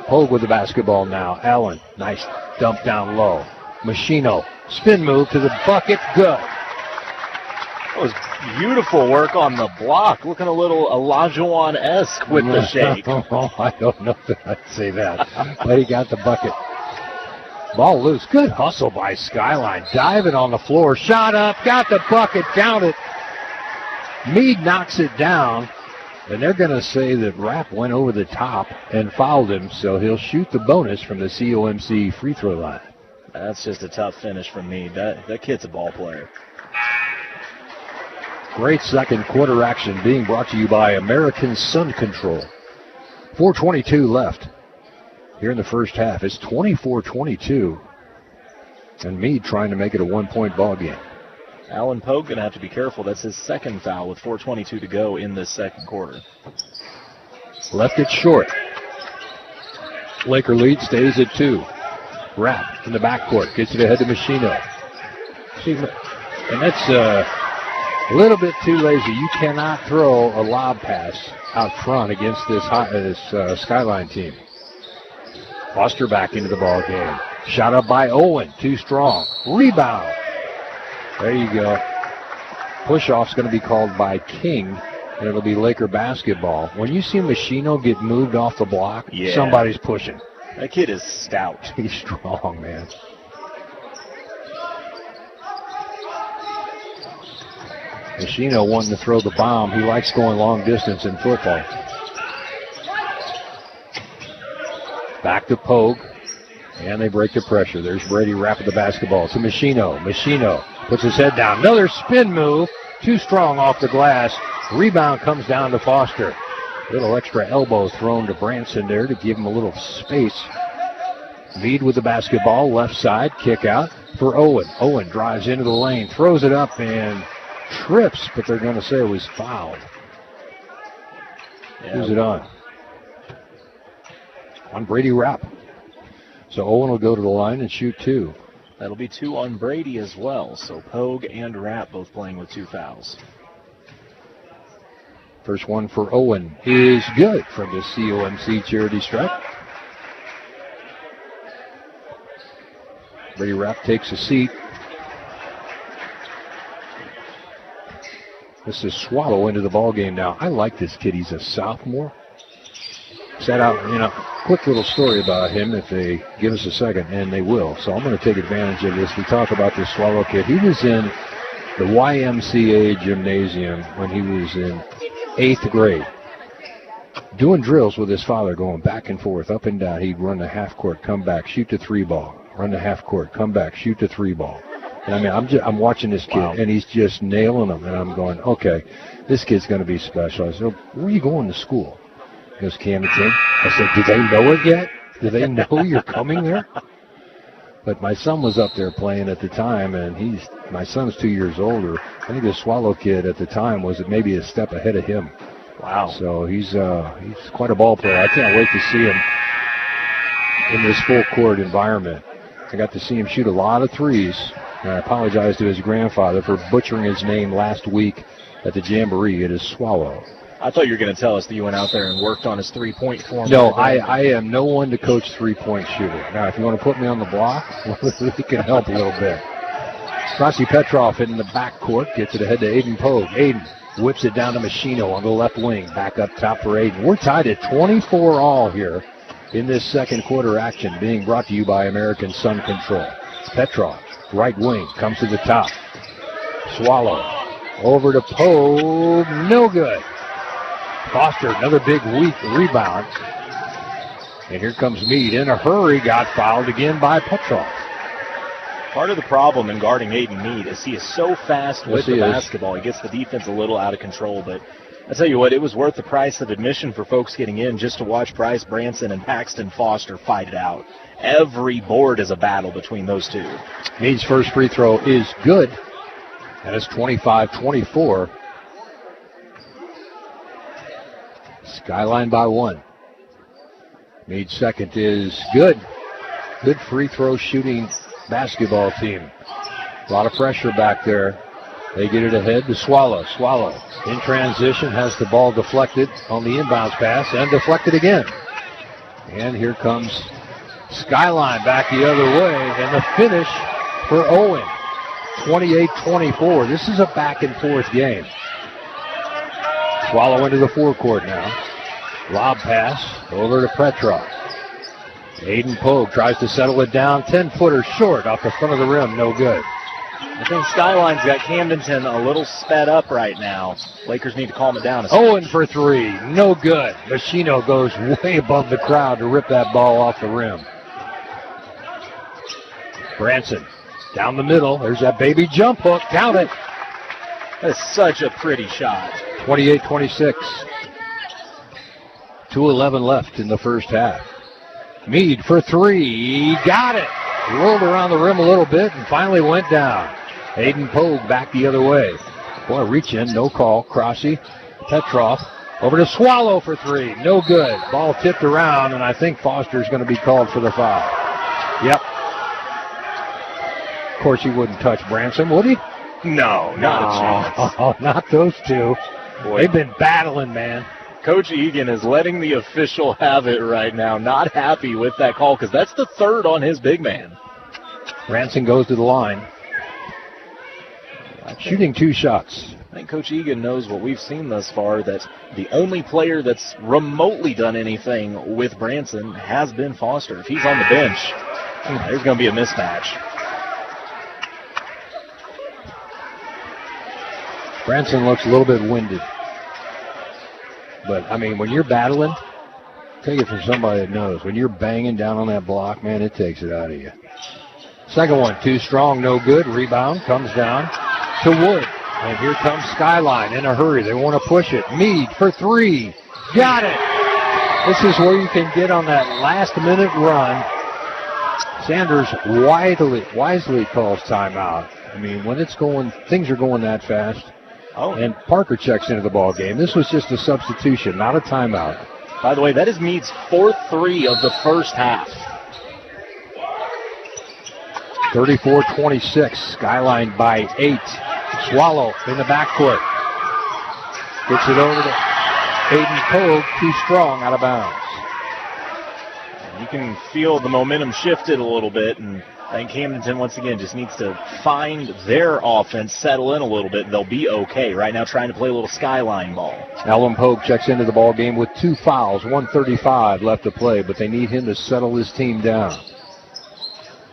Pogue with the basketball now. Allen. Nice dump down low. Machino. Spin move to the bucket. Good. That was beautiful work on the block. Looking a little Olajuwon-esque with the shake. I don't know that I'd say that. But he got the bucket. Ball loose. Good hustle by Skyline. Diving on the floor. Shot up. Got the bucket. Count it. Meade knocks it down. And they're going to say that Rapp went over the top and fouled him. So he'll shoot the bonus from the COMC free throw line. That's just a tough finish from Meade. That kid's a ball player. Great second quarter action being brought to you by American Sun Control. 4:22 left here in the first half. It's 24-22. And Meade trying to make it a one-point ball game. Alan Pogue going to have to be careful. That's his second foul with 4:22 to go in this second quarter. Left it short. Laker lead stays at 2. Rapp in the backcourt. Gets it ahead to Machino. And that's a little bit too lazy. You cannot throw a lob pass out front against this Skyline team. Foster back into the ball game. Shot up by Owen. Too strong. Rebound. There you go. Push-off's going to be called by King, and it'll be Laker basketball. When you see Machino get moved off the block, somebody's pushing. That kid is stout. He's strong, man. Machino wanting to throw the bomb. He likes going long distance in football. Back to Pogue. And they break the pressure. There's Brady wrapping the basketball to Machino. Machino puts his head down. Another spin move. Too strong off the glass. Rebound comes down to Foster. Little extra elbow thrown to Branson there to give him a little space. Meade with the basketball. Left side. Kick out for Owen. Owen drives into the lane. Throws it up and trips, but they're going to say it was fouled. Who's it on? On Brady Rapp. So Owen will go to the line and shoot 2. That'll be 2 on Brady as well. So Pogue and Rapp both playing with 2 fouls. First one for Owen is good from the COMC charity stripe. Brady Rapp takes a seat. This is Swallow into the ball game now. I like this kid. He's a sophomore. Sat out, quick little story about him if they give us a second, and they will. So I'm going to take advantage of this. We talk about this Swallow kid. He was in the YMCA gymnasium when he was in 8th grade, doing drills with his father, going back and forth, up and down. He'd run the half court, come back, shoot the 3 ball, run the half court, come back, shoot the 3 ball. And I'm watching this kid, and he's just nailing them. And I'm going, okay, this kid's going to be special. I said, where are you going to school? He goes, Camdenton. I said, do they know it yet? Do they know you're coming there? But my son was up there playing at the time, and my son's 2 years older. I think the Swallow kid at the time was maybe a step ahead of him. Wow. So he's quite a ball player. I can't wait to see him in this full court environment. I got to see him shoot a lot of threes. And I apologize to his grandfather for butchering his name last week at the Jamboree. It is Swallow. I thought you were going to tell us that you went out there and worked on his three-point form. No, I am no one to coach three-point shooter. Now, if you want to put me on the block, we can help a little bit. Rossi Petrov in the backcourt gets it ahead to Aiden Pogue. Aiden whips it down to Machino on the left wing. Back up top for Aiden. We're tied at 24 all here in this second quarter action, being brought to you by American Sun Control. Petrov, right wing, comes to the top. Swallow over to Pogue. No good. Foster, another big weak rebound. And here comes Meade in a hurry. Got fouled again by Petrov. Part of the problem in guarding Aiden Meade is he is so fast with the basketball. He gets the defense a little out of control. But I tell you what, it was worth the price of admission for folks getting in just to watch Bryce Branson and Paxton Foster fight it out. Every board is a battle between those two. Meade's first free throw is good. And it's 25-24. Skyline by 1. Meade's second is good. Good free throw shooting basketball team. A lot of pressure back there. They get it ahead to Swallow. Swallow in transition has the ball deflected on the inbounds pass and deflected again. And here comes Skyline back the other way, and the finish for Owen. 28-24. This is a back and forth game. Swallow into the forecourt now. Lob pass over to Petrov. Aiden Pogue tries to settle it down. 10-footer short off the front of the rim. No good. I think Skyline's got Camdenton a little sped up right now. Lakers need to calm it down. Owen for three. No good. Machino goes way above the crowd to rip that ball off the rim. Branson down the middle. There's that baby jump hook. Count it. That's such a pretty shot. 28-26. 2:11 left in the first half. Meade for three. Got it. Rolled around the rim a little bit and finally went down. Aiden Pogue back the other way. Boy, reach in, no call. Crossy, Petrov Over to Swallow for three. No good. Ball tipped around, and I think Foster's going to be called for the foul. Yep. Of course, he wouldn't touch Branson, would he? No, not a chance. Oh, not those two. Boy. They've been battling, man. Coach Egan is letting the official have it right now. Not happy with that call because that's the third on his big man. Branson goes to the line. Shooting 2 shots. I think Coach Egan knows what we've seen thus far, that the only player that's remotely done anything with Branson has been Foster. If he's on the bench, there's going to be a mismatch. Branson looks a little bit winded. But, I mean, when you're battling, take it from somebody that knows. When you're banging down on that block, man, it takes it out of you. Second one, too strong, no good. Rebound comes down to Wood. And here comes Skyline in a hurry. They want to push it. Meade for three. Got it. This is where you can get on that last-minute run. Sanders wisely calls timeout. I mean, when it's going, things are going that fast. Oh. And Parker checks into the ball game. This was just a substitution, not a timeout. By the way, that is Meade's 4th three of the first half. 34-26. Skyline by 8. Swallow in the backcourt. Gets it over to Aiden Pogue. Too strong, out of bounds. You can feel the momentum shifted a little bit, and I think Camdenton, once again, just needs to find their offense, settle in a little bit, and they'll be okay. Right now, trying to play a little Skyline ball. Alan Pogue checks into the ball game with 2 fouls, 1:35 left to play, but they need him to settle his team down.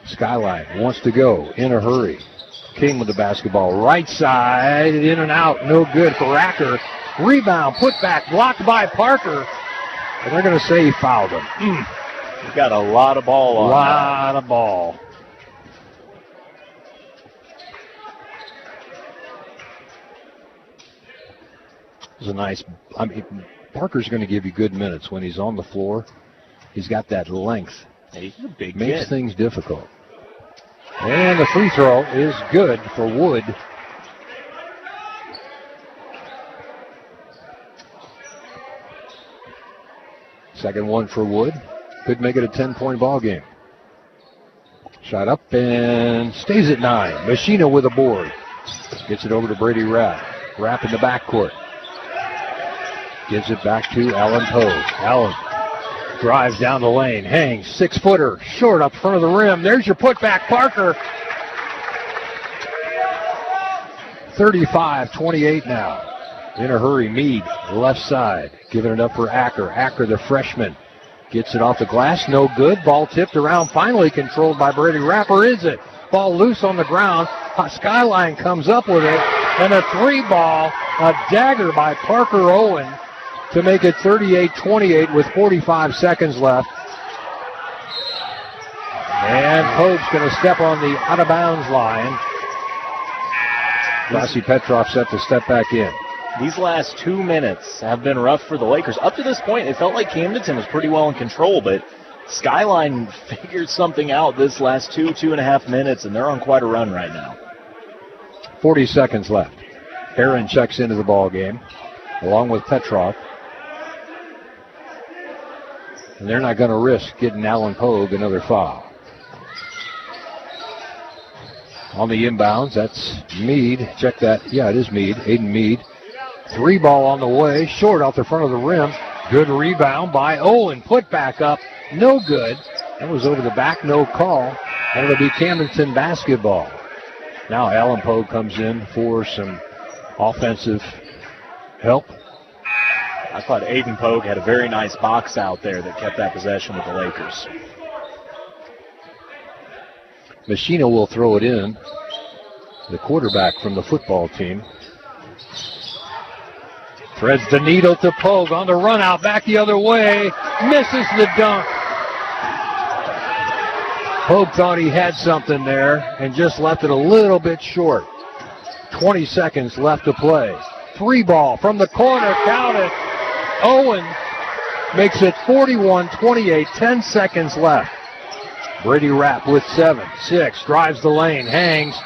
Skyline wants to go in a hurry. King with the basketball. Right side, in and out, no good for Racker. Rebound, put back, blocked by Parker. And they're going to say he fouled him. He's got a lot of ball on. A lot of ball. It was a nice, I mean, Parker's going to give you good minutes when he's on the floor. He's got that length. He's a big Makes kid. things difficult. And the free throw is good for Wood. Second one for Wood. Could make it a 10-point ball game. Shot up and stays at 9. Machina with a board. Gets it over to Brady Rapp. Rapp in the backcourt. Gives it back to Alan Pogue. Allen drives down the lane, hangs, 6-footer, short up front of the rim. There's your putback, Parker. 35-28 now. In a hurry, Meade, left side, giving it up for Acker. Acker, the freshman, gets it off the glass, no good. Ball tipped around, finally controlled by Brady Rapp, or is it? Ball loose on the ground. Skyline comes up with it, and a 3-ball, a dagger by Parker Owen to make it 38-28 with 45 seconds left. And Pogue's going to step on the out-of-bounds line. Vasi Petrov set to step back in. These last 2 minutes have been rough for the Lakers. Up to this point, it felt like Camdenton was pretty well in control, but Skyline figured something out this last 2.5 minutes, and they're on quite a run right now. 40 seconds left. Aaron checks into the ball game, along with Petrov. And they're not going to risk getting Alan Pogue another foul. On the inbounds, that's Meade. Check that. Yeah, it is Meade. Aiden Meade. 3-ball on the way. Short off the front of the rim. Good rebound by Owen. Put back up. No good. That was over the back. No call. And it'll be Camdenton basketball. Now Alan Pogue comes in for some offensive help. I thought Aiden Pogue had a very nice box out there that kept that possession with the Lakers. Machina will throw it in. The quarterback from the football team. Threads the needle to Pogue on the run out, back the other way. Misses the dunk. Pogue thought he had something there and just left it a little bit short. 20 seconds left to play. 3-ball from the corner, count it. Owen makes it 41-28, 10 seconds left. Brady Rapp with 7, 6, drives the lane, hangs,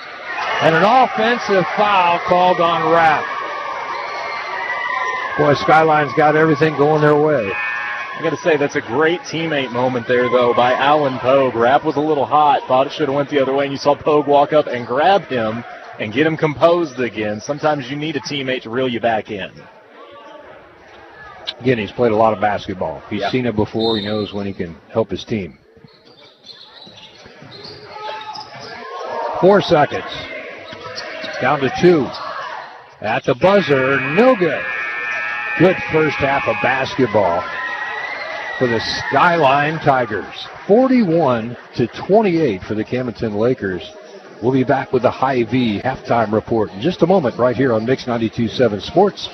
and an offensive foul called on Rapp. Boy, Skyline's got everything going their way. I got to say, that's a great teammate moment there, though, by Alan Pogue. Rapp was a little hot, thought it should have went the other way, and you saw Pogue walk up and grab him and get him composed again. Sometimes you need a teammate to reel you back in. Again, he's played a lot of basketball. He's seen it before. He knows when he can help his team. 4 seconds. Down to 2. At the buzzer, no good. Good first half of basketball for the Skyline Tigers. 41-28 for the Camdenton Lakers. We'll be back with the Hy-Vee halftime report in just a moment right here on Mix 92.7 Sports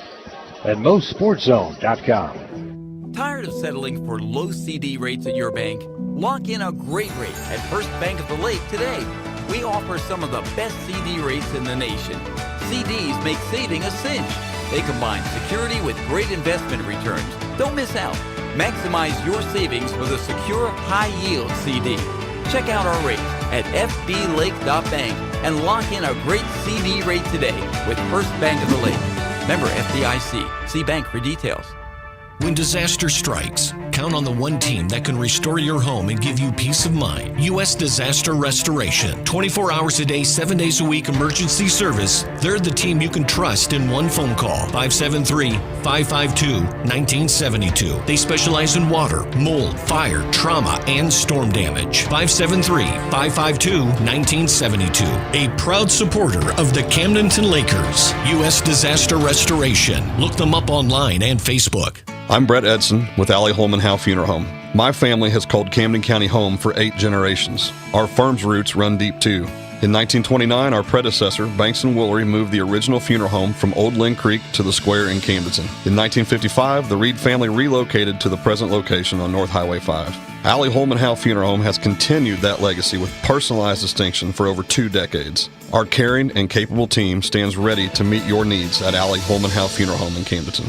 and MoSportsZone.com. Tired of settling for low CD rates at your bank? Lock in a great rate at First Bank of the Lake today. We offer some of the best CD rates in the nation. CDs make saving a cinch. They combine security with great investment returns. Don't miss out. Maximize your savings with a secure, high-yield CD. Check out our rates at fblake.bank and lock in a great CD rate today with First Bank of the Lake. Member FDIC. See bank for details. When disaster strikes, count on the one team that can restore your home and give you peace of mind. U.S. Disaster Restoration. 24 hours a day, 7 days a week emergency service. They're the team you can trust in one phone call. 573-552-1972. They specialize in water, mold, fire, trauma, and storm damage. 573-552-1972. A proud supporter of the Camdenton Lakers. U.S. Disaster Restoration. Look them up online and Facebook. I'm Brett Edson with Allie Holman Howe Funeral Home. My family has called Camden County home for 8 generations. Our firm's roots run deep too. In 1929, our predecessor, Banks & Woolery, moved the original funeral home from Old Lynn Creek to the square in Camdenton. In 1955, the Reed family relocated to the present location on North Highway 5. Allie Holman Howe Funeral Home has continued that legacy with personalized distinction for over 2 decades. Our caring and capable team stands ready to meet your needs at Allie Holman Howe Funeral Home in Camdenton.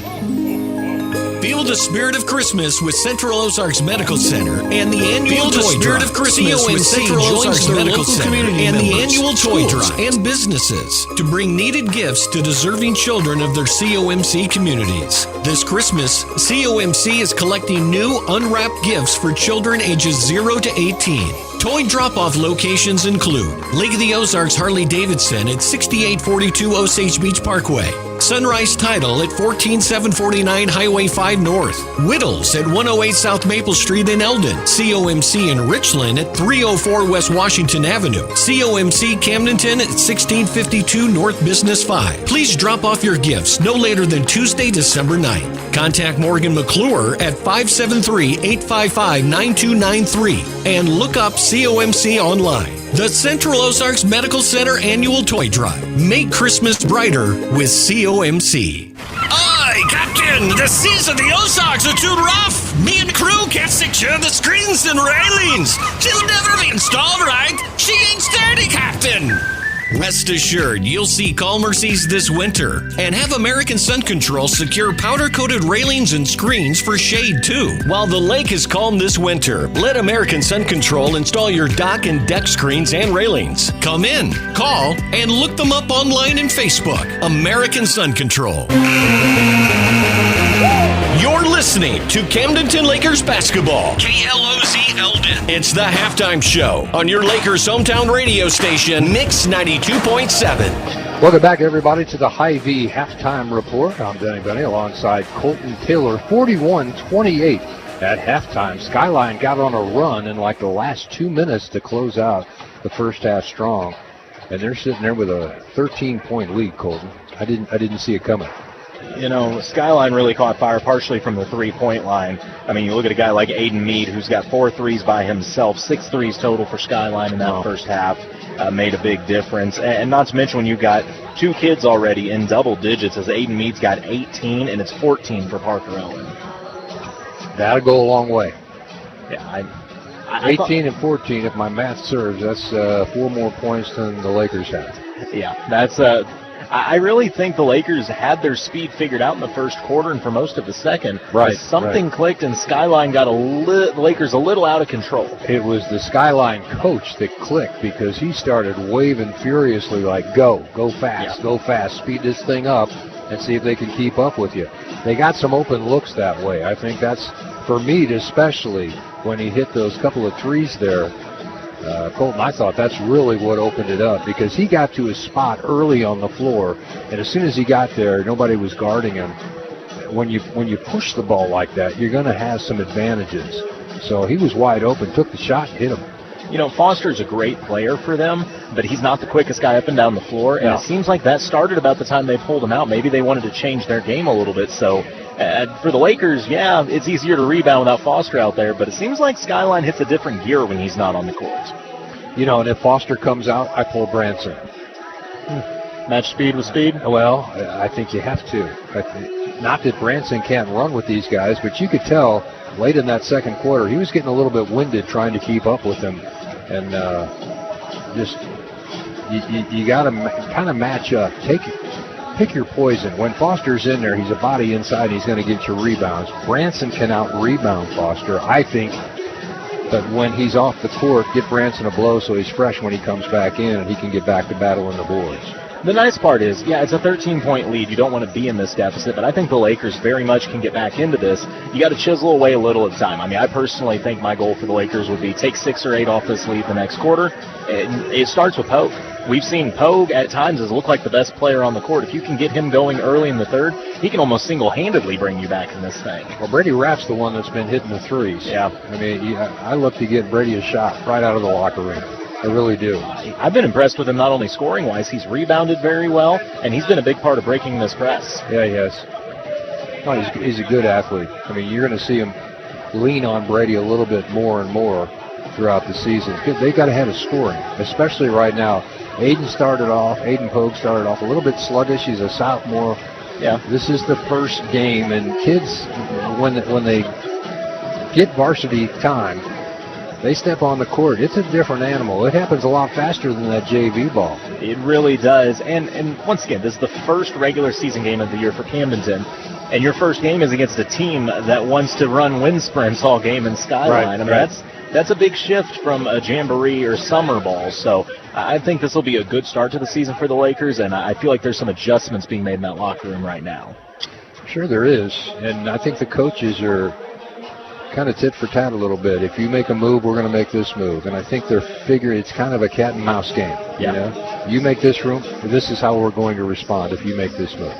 Feel the spirit of Christmas with Central Ozarks Medical Center and the annual Toy Drive. COMC Central Ozarks Medical Center and the annual Toy Drive and businesses to bring needed gifts to deserving children of their COMC communities. This Christmas, COMC is collecting new unwrapped gifts for children ages 0 to 18. Toy drop-off locations include Lake of the Ozarks Harley-Davidson at 6842 Osage Beach Parkway, Sunrise Title at 14749 Highway 5 North, Whittles at 108 South Maple Street in Eldon, COMC in Richland at 304 West Washington Avenue, COMC Camdenton at 1652 North Business 5. Please drop off your gifts no later than Tuesday, December 9th. Contact Morgan McClure at 573-855-9293 and look up COMC online. The Central Ozarks Medical Center Annual Toy Drive. Make Christmas brighter with COMC. Aye, Captain! The seas of the Ozarks are too rough! Me and crew can't secure the screens and railings! She'll never be installed right! She ain't sturdy, Captain! Rest assured, you'll see calmer seas this winter. And have American Sun Control secure powder-coated railings and screens for shade, too. While the lake is calm this winter, let American Sun Control install your dock and deck screens and railings. Come in, call, and look them up online and Facebook. American Sun Control. You're listening to Camdenton Lakers Basketball. KLOZ Eldon. It's the halftime show on your Lakers hometown radio station, Mix 92.7. Welcome back, everybody, to the Hy-Vee halftime report. I'm Danny Benny alongside Colton Taylor. 41-28 at halftime. Skyline got on a run in like the last 2 minutes to close out the first half strong. And they're sitting there with a 13-point lead, Colton. I didn't see it coming. You know, Skyline really caught fire partially from the three-point line. I mean, you look at a guy like Aiden Mead, who's got 4 threes by himself, 6 threes total for Skyline in that first half, made a big difference. And not to mention when you've got 2 kids already in double digits, as Aiden Mead's got 18, and it's 14 for Parker Owen. That'll go a long way. Yeah, 18 and 14, if my math serves, that's 4 more points than the Lakers have. Yeah, that's I really think the Lakers had their speed figured out in the first quarter and for most of the second. Right. Something clicked and Skyline got the Lakers a little out of control. It was the Skyline coach that clicked because he started waving furiously like, go fast, go fast, speed this thing up. and see if they can keep up with you. They got some open looks that way. I think that's, for Meade especially, when he hit those couple of threes there, Colton, I thought that's really what opened it up, because he got to his spot early on the floor, and as soon as he got there, nobody was guarding him. When you push the ball like that, you're going to have some advantages. So he was wide open, took the shot, and hit him. You know, Foster's a great player for them, but he's not the quickest guy up and down the floor, and it seems like that started about the time they pulled him out. Maybe they wanted to change their game a little bit. So for the Lakers, yeah, it's easier to rebound without Foster out there, but it seems like Skyline hits a different gear when he's not on the court. You know, and if Foster comes out, I pull Branson. Match speed with speed? Well, I think you have to. Not that Branson can't run with these guys, but you could tell late in that second quarter, he was getting a little bit winded trying to keep up with them. And just, you got to kind of match up. Pick your poison. When Foster's in there, he's a body inside. He's going to get your rebounds. Branson can out-rebound Foster, I think. But when he's off the court, get Branson a blow so he's fresh when he comes back in and he can get back to battling the boards. The nice part is, yeah, it's a 13-point lead. You don't want to be in this deficit, but I think the Lakers very much can get back into this. You got to chisel away a little at a time. I mean, I personally think my goal for the Lakers would be take 6 or 8 off this lead the next quarter. It starts with Pogue. We've seen Pogue at times look like the best player on the court. If you can get him going early in the third, he can almost single-handedly bring you back in this thing. Well, Brady Rapp's the one that's been hitting the threes. Yeah. I mean, I look to get Brady a shot right out of the locker room. I really do. I've been impressed with him not only scoring-wise, he's rebounded very well, and he's been a big part of breaking this press. Yeah, he has. Oh, he's a good athlete. I mean, you're going to see him lean on Brady a little bit more and more throughout the season. They got ahead of scoring, especially right now. Aiden Pogue started off a little bit sluggish. He's a sophomore. Yeah. This is the first game, and kids, when they get varsity time, they step on the court. It's a different animal. It happens a lot faster than that JV ball. It really does. And once again, this is the first regular season game of the year for Camdenton. And your first game is against a team that wants to run wind sprints all game in Skyline. That's a big shift from a jamboree or summer ball. So I think this will be a good start to the season for the Lakers, and I feel like there's some adjustments being made in that locker room right now. Sure there is. And I think the coaches are kind of tit for tat a little bit. If you make a move, we're going to make this move. And I think they're figuring it's kind of a cat and mouse game. Yeah. You know? You make this room, this is how we're going to respond if you make this move.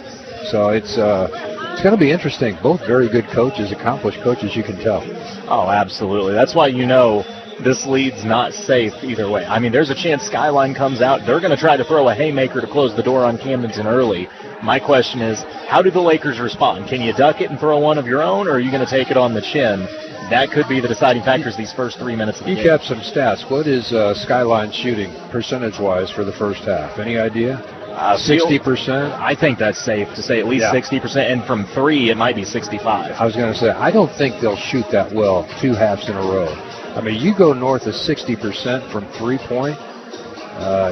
So it's going to be interesting. Both very good coaches, accomplished coaches, you can tell. Oh, absolutely. That's why you know this lead's not safe either way. I mean, there's a chance Skyline comes out. They're going to try to throw a haymaker to close the door on Camdenton early. My question is, how do the Lakers respond? Can you duck it and throw one of your own, or are you going to take it on the chin? That could be the deciding factors these first 3 minutes of the game. You kept some stats. What is Skyline shooting percentage-wise for the first half? Any idea? 60%? I think that's safe to say at least 60%, and from 3, it might be 65. I was going to say, I don't think they'll shoot that well 2 halves in a row. I mean, you go north of 60% from three-point.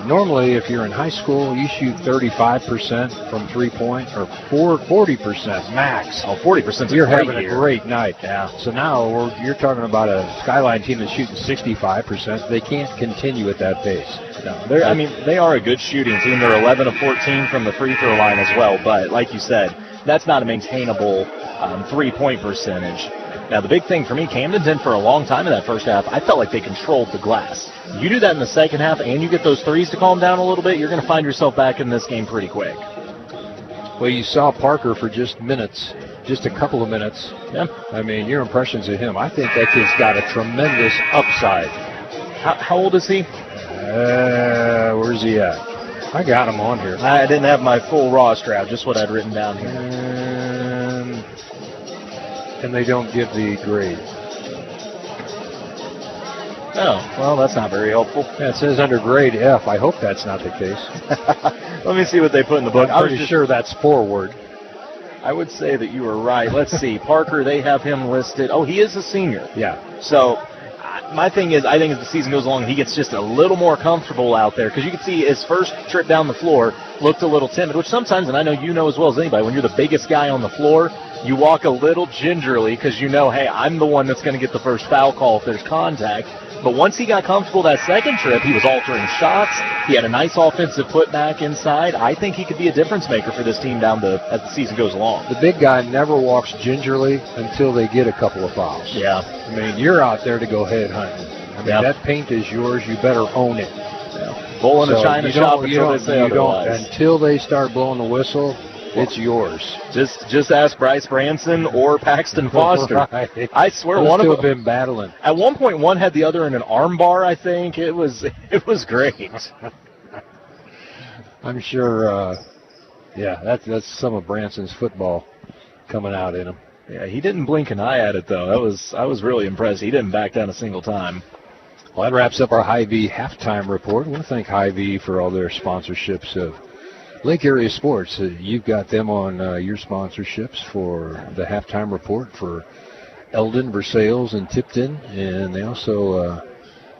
Normally, if you're in high school, you shoot 35% from three-point, or 40% max. Oh, 40%. You're having a great night. Yeah. So now you're talking about a Skyline team that's shooting 65%. They can't continue at that pace. No, they are a good shooting team. They're 11 of 14 from the free throw line as well. But like you said, that's not a maintainable three-point percentage. Now, the big thing for me, Camdenton, for a long time in that first half, I felt like they controlled the glass. You do that in the second half and you get those threes to calm down a little bit, you're going to find yourself back in this game pretty quick. Well, you saw Parker for just a couple of minutes. Yeah. I mean, your impressions of him, I think that kid's got a tremendous upside. How old is he? Where's he at? I got him on here. I didn't have my full roster out, just what I'd written down here. And they don't give the grade. Oh, well, that's not very helpful. Yeah, it says under grade F. I hope that's not the case. Let me see what they put in the book. I'm pretty sure that's forward. I would say that you were right. Let's see. Parker, they have him listed. Oh, he is a senior. Yeah. So my thing is, I think as the season goes along, he gets just a little more comfortable out there, because you can see his first trip down the floor looked a little timid, which sometimes, and I know you know as well as anybody, when you're the biggest guy on the floor, you walk a little gingerly because you know, hey, I'm the one that's going to get the first foul call if there's contact. But once he got comfortable that second trip, he was altering shots. He had a nice offensive putback inside. I think he could be a difference maker for this team as the season goes along. The big guy never walks gingerly until they get a couple of fouls. Yeah. I mean, you're out there to go head hunting. I mean, that paint is yours. You better own it. Yeah. Bull in a china shop until they say otherwise. Until they start blowing the whistle, it's yours. Just ask Bryce Branson or Paxton Foster. Right. I swear Those one of two them have been battling. At one point, one had the other in an arm bar. I think it was great. I'm sure. That's some of Branson's football coming out in him. Yeah, he didn't blink an eye at it though. I was really impressed. He didn't back down a single time. Well, that wraps up our Hy-Vee halftime report. I want to thank Hy-Vee for all their sponsorships of Lake Area Sports. You've got them on your sponsorships for the halftime report for Eldon, Versailles, and Tipton, and they also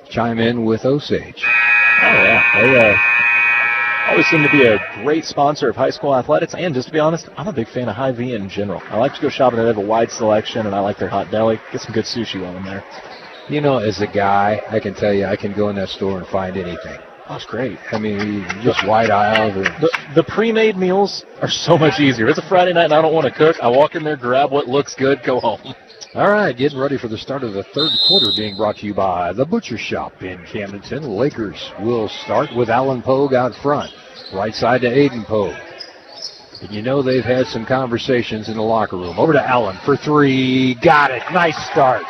chime in with Osage. Oh, yeah. They always seem to be a great sponsor of high school athletics, and just to be honest, I'm a big fan of Hy-Vee in general. I like to go shopping. They have a wide selection, and I like their hot deli. Get some good sushi while I'm there. You know, as a guy, I can tell you I can go in that store and find anything. Oh, it's great. I mean, just wide aisles. The pre-made meals are so much easier. It's a Friday night and I don't want to cook. I walk in there, grab what looks good, go home. All right, getting ready for the start of the third quarter, being brought to you by The Butcher Shop in Camdenton. Lakers will start with Alan Pogue out front. Right side to Aiden Pogue. And you know they've had some conversations in the locker room. Over to Allen for three. Got it. Nice start.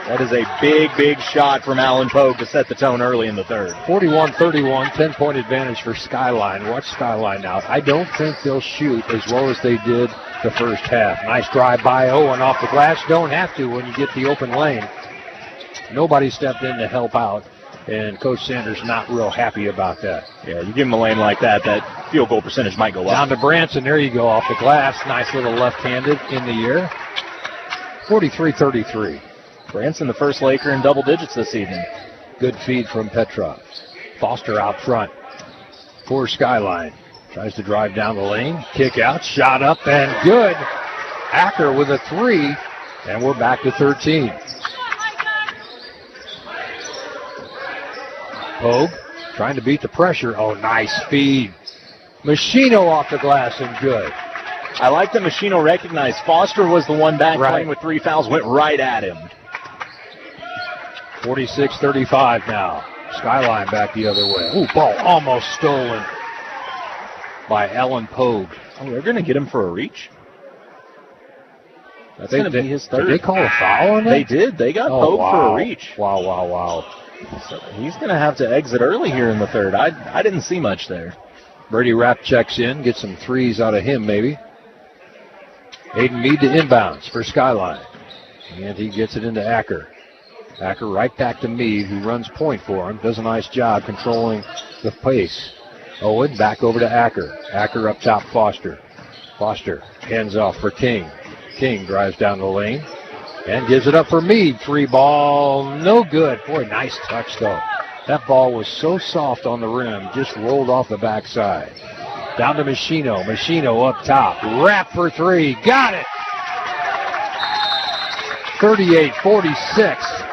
That is a big shot from Alan Pogue to set the tone early in the third. 41-31, 10-point advantage for Skyline. Watch Skyline now. I don't think they'll shoot as well as they did the first half. Nice drive by Owen off the glass. Don't have to when you get the open lane. Nobody stepped in to help out, and Coach Sanders not real happy about that. Yeah, you give him a lane like that, that field goal percentage might go up. Down to Branson. There you go, off the glass. Nice little left-handed in the air. 43-33. Branson, the first Laker in double digits this evening. Good feed from Petrov. Foster out front for Skyline. Tries to drive down the lane. Kick out, shot up, and good. Acker with a three, and we're back to 13. Pogue trying to beat the pressure. Oh, nice feed. Machino off the glass and good. I like that Machino recognized Foster was the one back playing with 3 fouls, went right at him. 46-35 now. Skyline back the other way. Ooh, ball almost stolen by Alan Pogue. Oh, they're going to get him for a reach? That's going to be his third. Did they call a foul on that? They did. They got Pogue for a reach. Wow. So he's going to have to exit early here in the third. I didn't see much there. Brady Rapp checks in, gets some threes out of him maybe. Aiden Meade to inbounds for Skyline. And he gets it into Acker. Acker right back to Meade, who runs point for him. Does a nice job controlling the pace. Owen back over to Acker. Acker up top, Foster. Foster hands off for King. King drives down the lane and gives it up for Meade. Three ball, no good. Boy, nice touch though. That ball was so soft on the rim, just rolled off the backside. Down to Machino. Machino up top. Wrap for three. Got it! 38-46.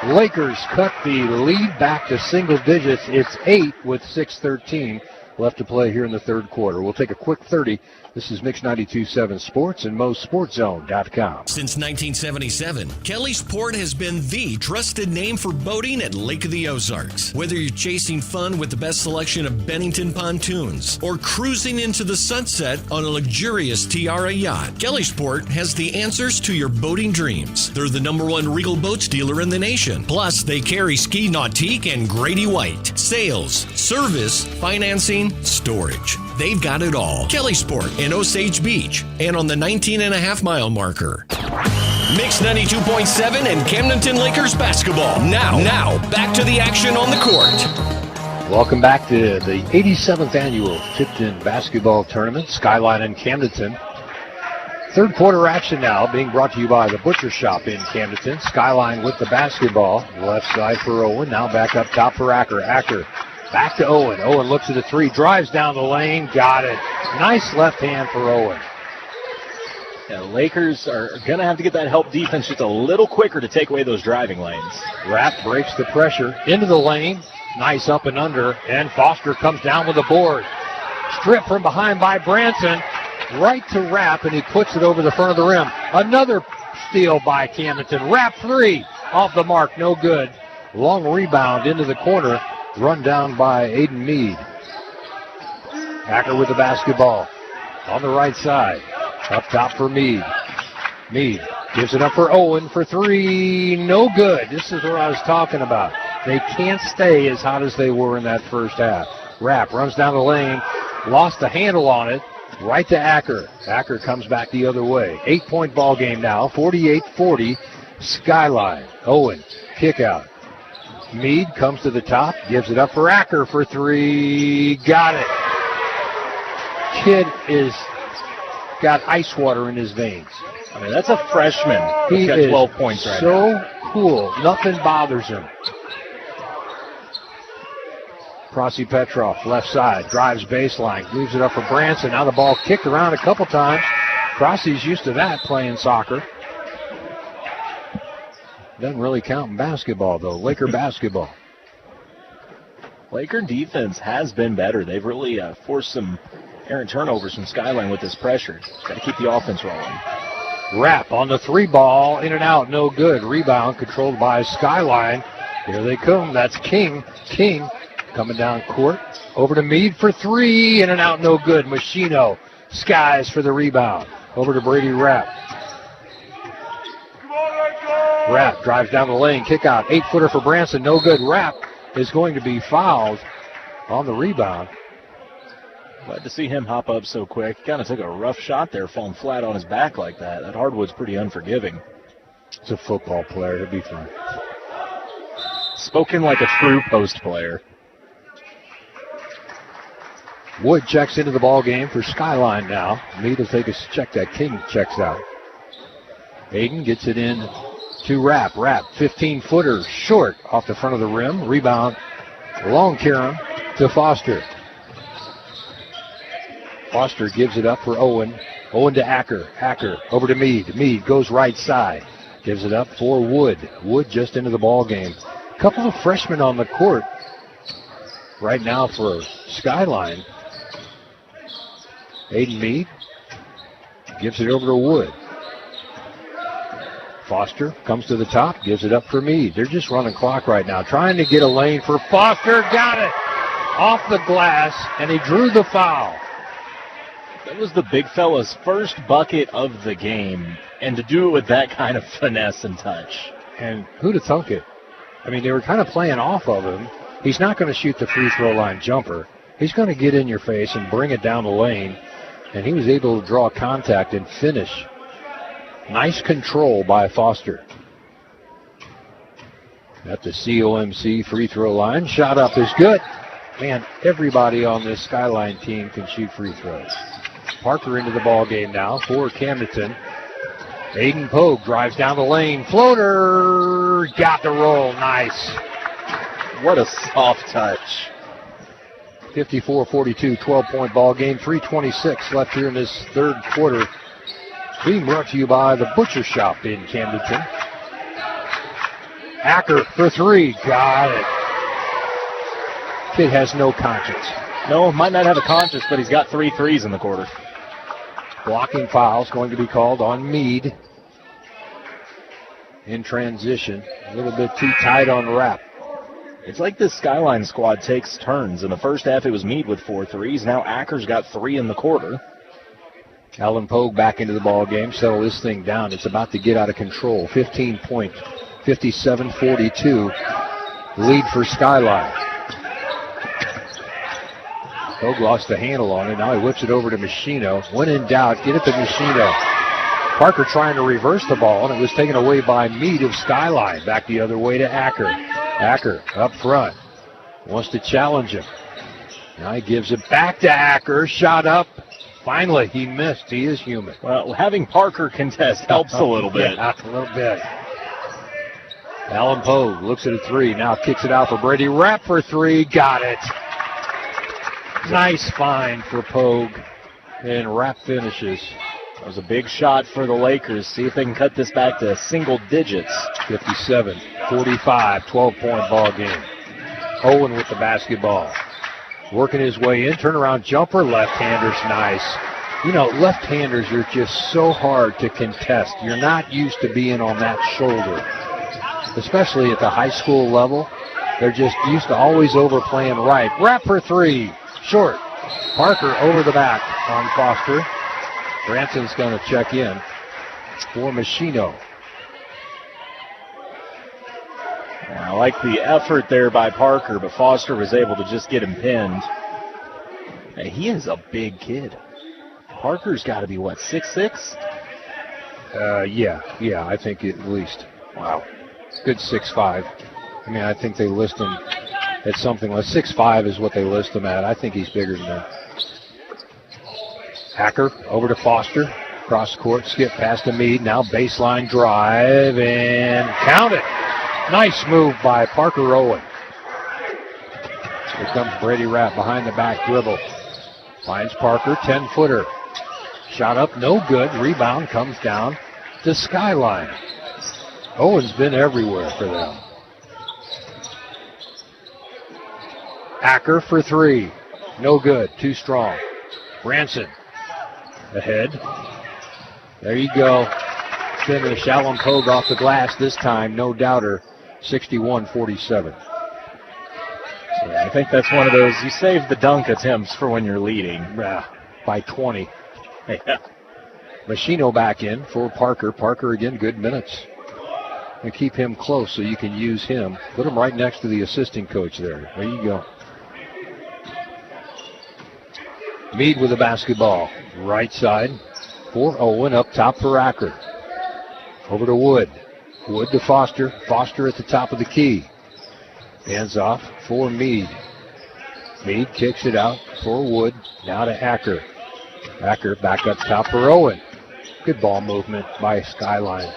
Lakers cut the lead back to single digits. It's 8 with 6:13 left to play here in the third quarter. We'll take a quick 30. This is Mix 92.7 Sports and MoSportsZone.com. Since 1977, Kelly's Port has been the trusted name for boating at Lake of the Ozarks. Whether you're chasing fun with the best selection of Bennington pontoons or cruising into the sunset on a luxurious Tiara yacht, Kelly's Port has the answers to your boating dreams. They're the #1 Regal Boats dealer in the nation. Plus, they carry Ski Nautique and Grady White. Sales, service, financing, storage. They've got it all. Kelly's Port in Osage Beach and on the 19.5-mile marker. Mix 92.7 and Camdenton Lakers Basketball. Now, back to the action on the court. Welcome back to the 87th annual Tipton Basketball Tournament, Skyline in Camdenton. Third quarter action now being brought to you by the Butcher Shop in Camdenton. Skyline with the basketball. Left side for Owen. Now back up top for Acker. Acker back to Owen. Owen looks at the three. Drives down the lane. Got it. Nice left hand for Owen. Yeah, the Lakers are going to have to get that help defense just a little quicker to take away those driving lanes. Rapp breaks the pressure into the lane. Nice up and under, and Foster comes down with the board. Stripped from behind by Branson. Right to Rapp, and he puts it over the front of the rim. Another steal by Camdenton. Rapp 3 off the mark, no good. Long rebound into the corner, run down by Aiden Mead. Acker with the basketball on the right side. Up top for Mead. Mead gives it up for Owen for 3. No good. This is what I was talking about. They can't stay as hot as they were in that first half. Rapp runs down the lane, lost the handle on it, right to Acker. Acker comes back the other way. 8-point ball game now, 48-40. Skyline. Owen, kick out. Mead comes to the top, gives it up for Acker for 3. Got it. Kid is got ice water in his veins. I mean, that's a freshman. He got is 12 points right so now. cool. Nothing bothers him. Prosy Petrov, left side, drives baseline, leaves it up for Branson. Now the ball kicked around a couple times. Prosy's used to that, playing soccer. Doesn't really count in basketball, though. Laker basketball. Laker defense has been better. They've really forced some errant turnovers from Skyline with this pressure. Got to keep the offense rolling. Rapp on the 3 ball, in and out, no good. Rebound controlled by Skyline. Here they come. That's King. King coming down court. Over to Mead for 3, in and out, no good. Machino skies for the rebound. Over to Brady Rapp. Rapp drives down the lane, kick out. 8-footer for Branson, no good. Rapp is going to be fouled on the rebound. Glad to see him hop up so quick. Kind of took a rough shot there, falling flat on his back like that. That hardwood's pretty unforgiving. It's a football player. He'll be fine. Spoken like a true post player. Wood checks into the ball game for Skyline now. Mead will take a check that King checks out. Aiden gets it in to Rapp. Rapp, 15-footer, short off the front of the rim. Rebound, long Karam to Foster. Foster gives it up for Owen. Owen to Acker. Acker over to Mead. Mead goes right side. Gives it up for Wood. Wood just into the ball game. A couple of freshmen on the court right now for Skyline. Aiden Mead gives it over to Wood. Foster comes to the top, gives it up for Mead. They're just running clock right now, trying to get a lane for Foster. Got it off the glass, and he drew the foul. That was the big fella's first bucket of the game, and to do it with that kind of finesse and touch. And who'd have thunk it? I mean, they were kind of playing off of him. He's not going to shoot the free throw line jumper. He's going to get in your face and bring it down the lane, and he was able to draw contact and finish. Nice control by Foster. At the COMC free throw line. Shot up is good. Man, everybody on this Skyline team can shoot free throws. Parker into the ball game now for Camdenton. Aiden Pogue drives down the lane. Floater. Got the roll. Nice. What a soft touch. 54-42, 12-point ball game. 3:26 left here in this third quarter. Being brought to you by the Butcher Shop in Camdenton. Acker for 3. Got it. Kid has no conscience. No, might not have a conscience, but he's got 3 threes in the quarter. Blocking foul's going to be called on Mead. In transition. A little bit too tight on Rapp. It's like this Skyline squad takes turns. In the first half, it was Mead with 4 threes. Now Acker's got 3 in the quarter. Alan Pogue back into the ball game. Settle this thing down. It's about to get out of control. 15 points. 57-42. Lead for Skyline. Pogue lost the handle on it. Now he whips it over to Machino. When in doubt, get it to Machino. Parker trying to reverse the ball, and it was taken away by Mead of Skyline. Back the other way to Acker. Acker up front. Wants to challenge him. Now he gives it back to Acker. Shot up. Finally, he missed. He is human. Well, having Parker contest helps a little bit. Yeah, a little bit. Alan Pogue looks at a 3. Now kicks it out for Brady Rapp for 3. Got it. Nice find for Pogue. And Rapp finishes. That was a big shot for the Lakers. See if they can cut this back to single digits. 57-45, 12-point ball game. Owen with the basketball. Working his way in, turnaround jumper, left-hander's nice. You know, left-handers are just so hard to contest. You're not used to being on that shoulder, especially at the high school level. They're just used to always overplaying right. Wrap for three, short. Parker over the back on Foster. Branson's going to check in for Machino. I like the effort there by Parker, but Foster was able to just get him pinned. Hey, he is a big kid. Parker's got to be, what, 6'6"? Yeah, I think at least. Wow. Good 6'5". I mean, I think they list him at something like 6'5" is what they list him at. I think he's bigger than that. Hacker over to Foster. Cross court, skip past to Meade. Now baseline drive and count it. Nice move by Parker Owen. Here comes Brady Rapp behind the back dribble. Finds Parker, 10-footer. Shot up, no good. Rebound comes down to Skyline. Owen's been everywhere for them. Acker for three. No good, too strong. Branson ahead. There you go. Finish. Allen Pogue off the glass this time, no doubter. 61-47. Yeah, I think that's one of those, you save the dunk attempts for when you're leading. By 20. Yeah. Machino back in for Parker. Parker again, good minutes. And keep him close so you can use him. Put him right next to the assistant coach there. There you go. Meade with the basketball. Right side for Owen. Up top for Acker. Over to Wood. Wood to Foster. Foster at the top of the key. Hands off for Meade. Meade kicks it out for Wood. Now to Acker. Acker back up top for Owen. Good ball movement by Skyline.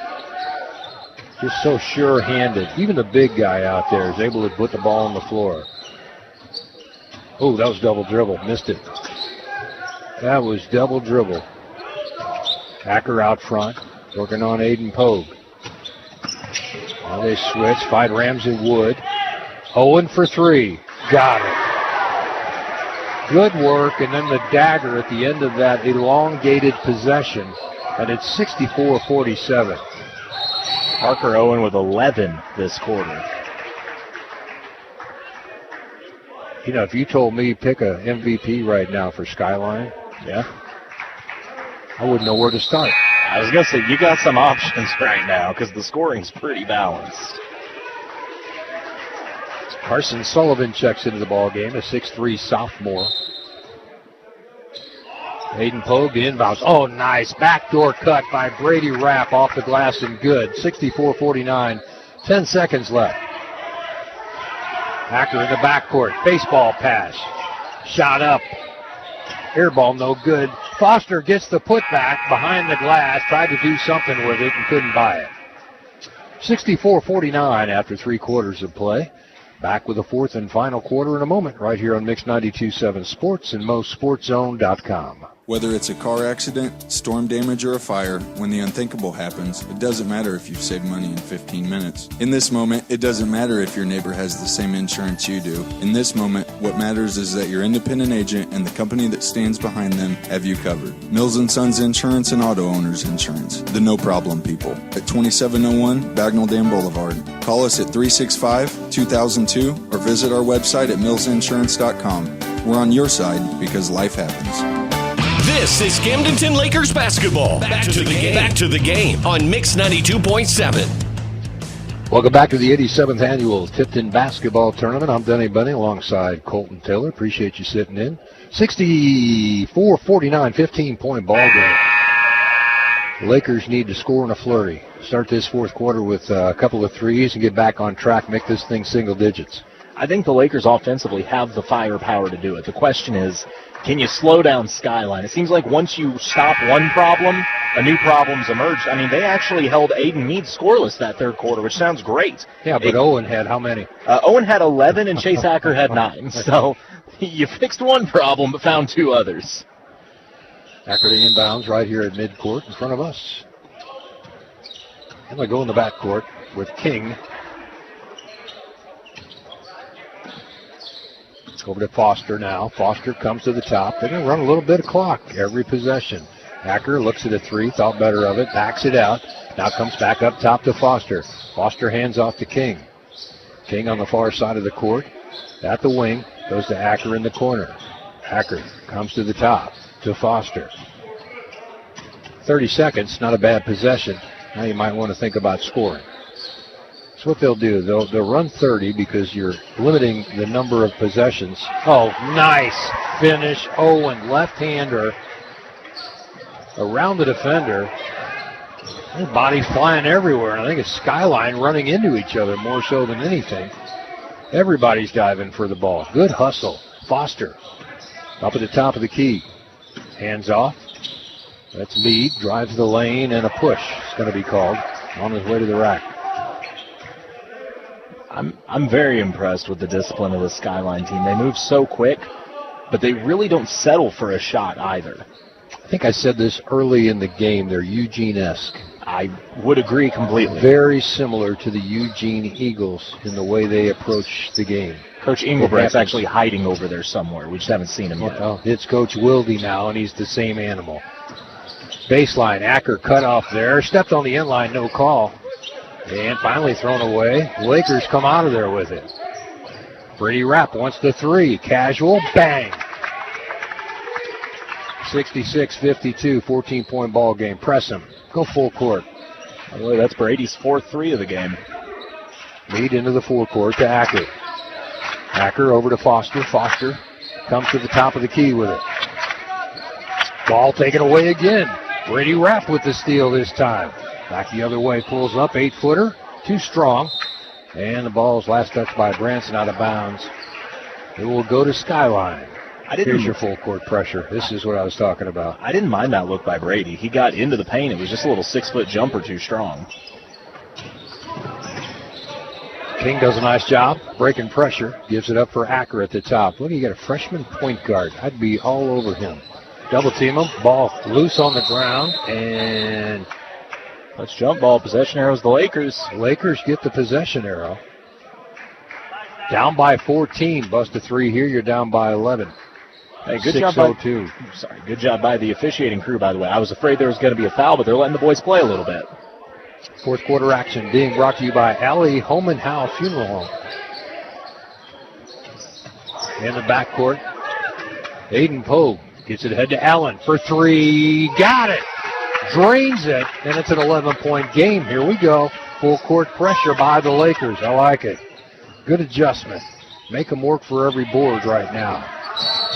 Just so sure-handed. Even the big guy out there is able to put the ball on the floor. Oh, that was double dribble. Missed it. That was double dribble. Acker out front, working on Aiden Pogue. Now they switch. Fight Ramsey Wood. Owen for three. Got it. Good work, and then the dagger at the end of that elongated possession, and it's 64-47. Parker Owen with 11 this quarter. You know, if you told me pick a MVP right now for Skyline, yeah, I wouldn't know where to start. I was going to say, you got some options right now because the scoring's pretty balanced. Carson Sullivan checks into the ball game, a 6'3" sophomore. Aiden Pogue, the inbounds. Oh, nice. Backdoor cut by Brady Rapp off the glass and good. 64-49. 10 seconds left. Hacker in the backcourt. Baseball pass. Shot up. Air ball no good. Foster gets the putback behind the glass. Tried to do something with it and couldn't buy it. 64-49 after 3 quarters of play. Back with the fourth and final quarter in a moment right here on Mix 92.7 Sports and MoSportsZone.com. Whether it's a car accident, storm damage, or a fire, when the unthinkable happens, it doesn't matter if you've saved money in 15 minutes. In this moment, it doesn't matter if your neighbor has the same insurance you do. In this moment, what matters is that your independent agent and the company that stands behind them have you covered. Mills & Sons Insurance and Auto Owners Insurance, the no-problem people, at 2701 Bagnell Dam Boulevard. Call us at 365-2002 or visit our website at millsinsurance.com. We're on your side because life happens. This is Camdenton Lakers Basketball. Back to the game on Mix 92.7. Welcome back to the 87th annual Tipton Basketball Tournament. I'm Denny Bunny alongside Colton Taylor. Appreciate you sitting in. 64-49, 15-point ball game. The Lakers need to score in a flurry. Start this fourth quarter with a couple of threes and get back on track, make this thing single digits. I think the Lakers offensively have the firepower to do it. The question is, can you slow down Skyline? It seems like once you stop one problem, a new problem's emerged. I mean, they actually held Aiden Meade scoreless that third quarter, which sounds great. Yeah, but Owen had how many? Owen had 11 and Chase Acker had 9. So you fixed one problem but found 2 others. Acker to inbounds right here at midcourt in front of us. And they go in the backcourt with King. Over to Foster now. Foster comes to the top. They're going to run a little bit of clock every possession. Acker looks at a three, thought better of it, backs it out. Now comes back up top to Foster. Foster hands off to King. King on the far side of the court. At the wing, goes to Acker in the corner. Acker comes to the top to Foster. 30 seconds, not a bad possession. Now you might want to think about scoring. That's what they'll do. They'll run 30 because you're limiting the number of possessions. Oh, nice finish. Owen, left-hander, around the defender. Their bodies flying everywhere, and I think it's Skyline running into each other more so than anything. Everybody's diving for the ball. Good hustle. Foster up at the top of the key. Hands off. That's Meade. Drives the lane, and a push is going to be called on his way to the rack. I'm very impressed with the discipline of the Skyline team. They move so quick, but they really don't settle for a shot either. I think I said this early in the game. They're Eugene-esque. I would agree completely. Very similar to the Eugene Eagles in the way they approach the game. Coach Engelbrecht's actually hiding over there somewhere. We just haven't seen him yet. Well, it's Coach Wilde now, and he's the same animal. Baseline, Acker cut off there. Stepped on the inline, no call. And finally thrown away. Lakers come out of there with it. Brady Rapp wants the three. Casual, bang. 66-52, 14-point ball game. Press him. Go full court. By the way, that's Brady's fourth three of the game. Lead into the forecourt to Acker. Acker over to Foster. Foster comes to the top of the key with it. Ball taken away again. Brady Rapp with the steal this time. Back the other way, pulls up, 8-footer, too strong. And the ball's last touched by Branson out of bounds. It will go to Skyline. Here's your full court pressure. This is what I was talking about. I didn't mind that look by Brady. He got into the paint. It was just a little 6-foot jumper too strong. King does a nice job breaking pressure. Gives it up for Acker at the top. Look, you got a freshman point guard. I'd be all over him. Double team him. Ball loose on the ground. And let's jump ball. Possession arrows the Lakers. Lakers get the possession arrow. Down by 14. Bust a three here. You're down by 11. Hey, good job good job by the officiating crew, by the way. I was afraid there was going to be a foul, but they're letting the boys play a little bit. Fourth quarter action being brought to you by Allie Home and Howe Funeral Home. In the backcourt, Aiden Pogue gets it ahead to Allen for three. Got it. Drains it, and it's an 11-point game. Here we go. Full court pressure by the Lakers. I like it. Good adjustment. Make them work for every board right now.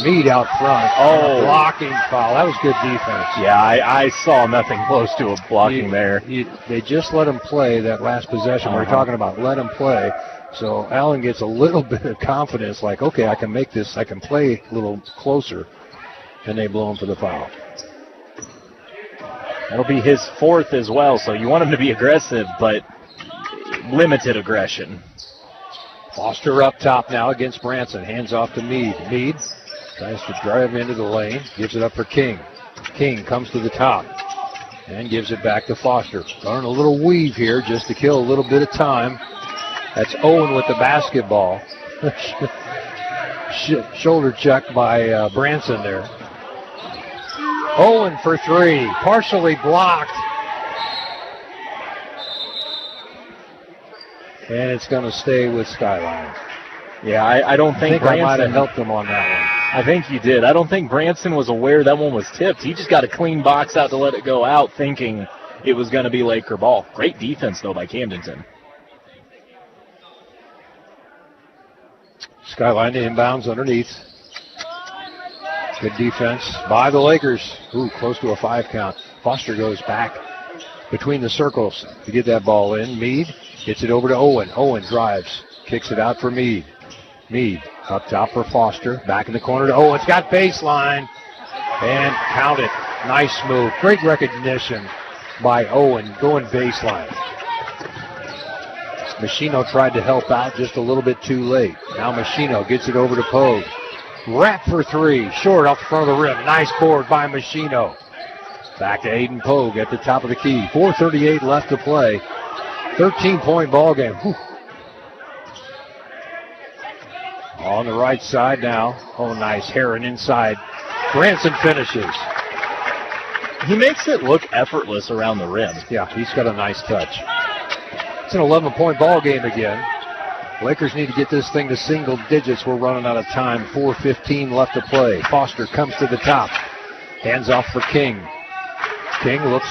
Meade out front. Oh, blocking foul. That was good defense. Yeah, I saw nothing close to a blocking there. They just let him play that last possession. We're talking about let him play. So Allen gets a little bit of confidence, like, okay, I can make this, I can play a little closer. And they blow him for the foul. That'll be his fourth as well, so you want him to be aggressive, but limited aggression. Foster up top now against Branson. Hands off to Meade. Meade tries to drive into the lane. Gives it up for King. King comes to the top and gives it back to Foster. Going a little weave here just to kill a little bit of time. That's Owen with the basketball. Shoulder check by Branson there. Owen for three. Partially blocked. And it's going to stay with Skyline. Yeah, I don't think Branson, I might have helped him on that one. I think you did. I don't think Branson was aware that one was tipped. He just got a clean box out to let it go out, thinking it was going to be Laker ball. Great defense, though, by Camdenton. Skyline to inbounds underneath. Good defense by the Lakers. Ooh, close to a 5 count. Foster goes back between the circles to get that ball in. Meade gets it over to Owen. Owen drives, kicks it out for Meade. Meade up top for Foster. Back in the corner to Owen. It's got baseline. And count it. Nice move. Great recognition by Owen going baseline. Machino tried to help out just a little bit too late. Now Machino gets it over to Pogue. Wrap for three. Short off the front of the rim. Nice board by Machino. Back to Aiden Pogue at the top of the key. 4:38 left to play. 13-point ball game. Whew. On the right side now. Oh, nice. Heron inside. Branson finishes. He makes it look effortless around the rim. Yeah, he's got a nice touch. It's an 11-point ball game again. Lakers need to get this thing to single digits. We're running out of time. 4:15 left to play. Foster comes to the top. Hands off for King. King looks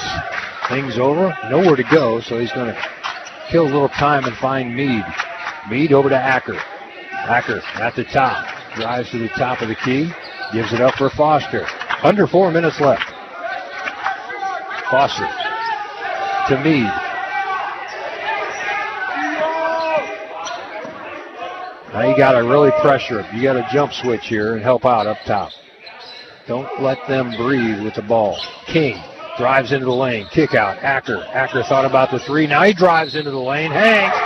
things over. Nowhere to go, so he's going to kill a little time and find Meade. Meade over to Acker. Acker at the top. Drives to the top of the key. Gives it up for Foster. Under 4 minutes left. Foster to Meade. Now you got to really pressure him. You got a jump switch here and help out up top. Don't let them breathe with the ball. King drives into the lane. Kick out. Acker. Acker thought about the three. Now he drives into the lane. Hanks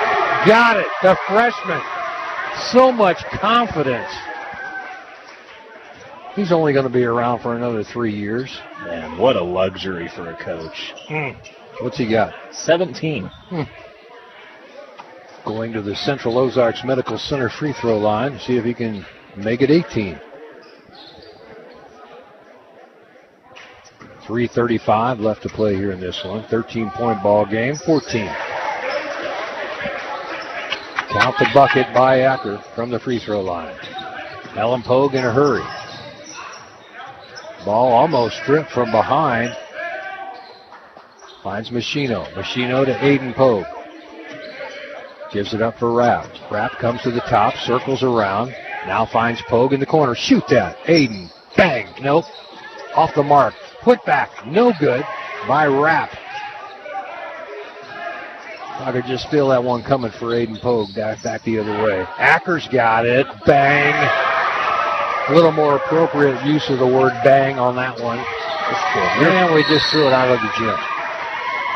got it. The freshman. So much confidence. He's only going to be around for another 3 years. Man, what a luxury for a coach. What's he got? 17. Going to the Central Ozarks Medical Center free throw line. See if he can make it 18. 3:35 left to play here in this one. 13-point ball game. 14. Count the bucket by Acker from the free throw line. Ellen Pogue in a hurry. Ball almost stripped from behind. Finds Machino. Machino to Aiden Pogue. Gives it up for Rapp. Rapp comes to the top, circles around. Now finds Pogue in the corner. Shoot that. Aiden. Bang. Nope. Off the mark. Put back. No good by Rapp. I could just feel that one coming for Aiden Pogue back the other way. Acker's got it. Bang. A little more appropriate use of the word bang on that one. And we just threw it out of the gym.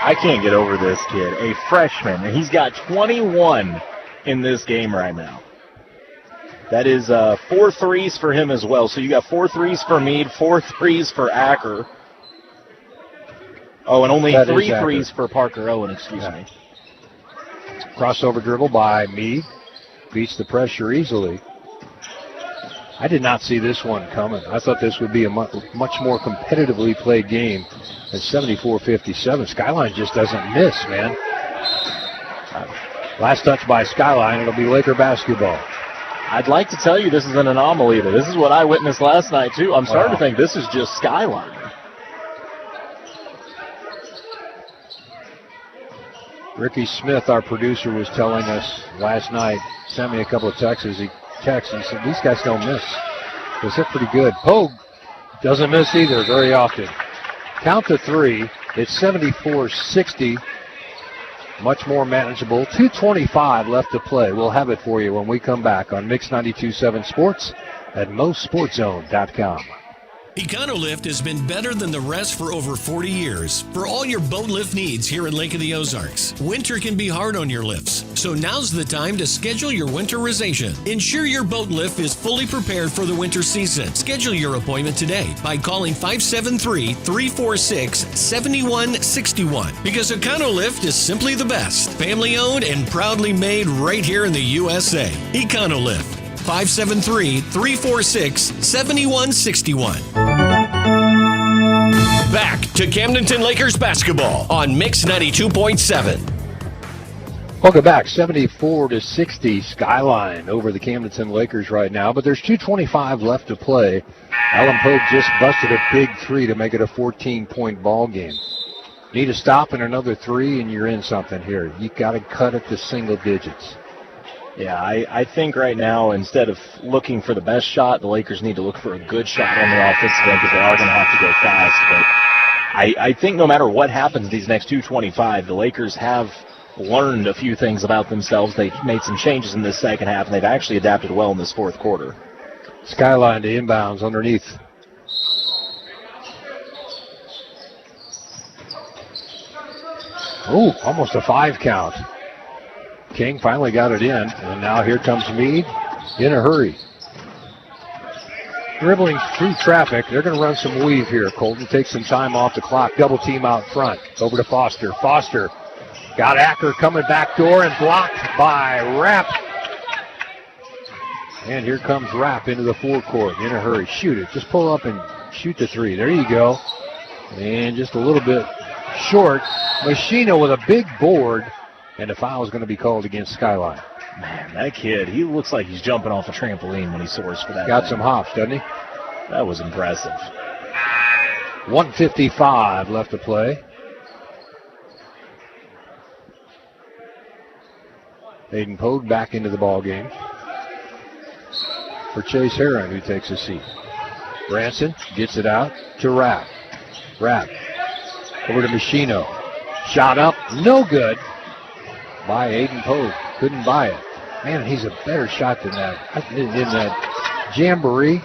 I can't get over this kid. A freshman, and he's got 21 in this game right now. That is 4 threes for him as well. So you got 4 threes for Meade, 4 threes for Acker. Oh, and only 3 threes for Parker Owen, excuse me. Crossover dribble by Meade. Beats the pressure easily. I did not see this one coming. I thought this would be a much more competitively played game at 74-57. Skyline just doesn't miss, man. Last touch by Skyline. It'll be Laker basketball. I'd like to tell you this is an anomaly, but this is what I witnessed last night, too. I'm starting to think this is just Skyline. Ricky Smith, our producer, was telling us last night, sent me a couple of texts. He said, these guys don't miss. Because they're pretty good. Pogue doesn't miss either very often. Count to 3. It's 74-60. Much more manageable. 2:25 left to play. We'll have it for you when we come back on Mix 92.7 Sports at MoSportsZone.com. EconoLift has been better than the rest for over 40 years. For all your boat lift needs here in Lake of the Ozarks, winter can be hard on your lifts. So now's the time to schedule your winterization. Ensure your boat lift is fully prepared for the winter season. Schedule your appointment today by calling 573-346-7161. Because EconoLift is simply the best. Family owned and proudly made right here in the USA. EconoLift. 573-346-7161. Back to Camdenton Lakers basketball on Mix 92.7. Welcome back. 74-60 Skyline over the Camdenton Lakers right now, but there's 2:25 left to play. Alan Pogue just busted a big three to make it a 14-point ball game. Need a stop and another three, and you're in something here. You got to cut it to single digits. Yeah, I think right now, instead of looking for the best shot, the Lakers need to look for a good shot on the offensive end because they are going to have to go fast. But I think no matter what happens these next 2:25, the Lakers have learned a few things about themselves. They made some changes in this second half, and they've actually adapted well in this fourth quarter. Skyline to inbounds underneath. Oh, almost a 5 count. King finally got it in, and now here comes Meade in a hurry. dribbling through traffic. They're going to run some weave here. Colton takes some time off the clock. Double team out front. Over to Foster. Foster got Acker coming back door and blocked by Rapp. And here comes Rapp into the forecourt in a hurry. Shoot it. Just pull up and shoot the three. There you go. And just a little bit short. Machino with a big board. And a foul is going to be called against Skyline. Man, that kid, he looks like he's jumping off a trampoline when he soars for that. Got some hops, doesn't he? That was impressive. 1:55 left to play. Aiden Pogue back into the ball game for Chase Herron, who takes a seat. Branson gets it out to Rapp. Rapp over to Machino. Shot up, no good by Aiden Pogue. Couldn't buy it. Man, he's a better shot than that. In that jamboree,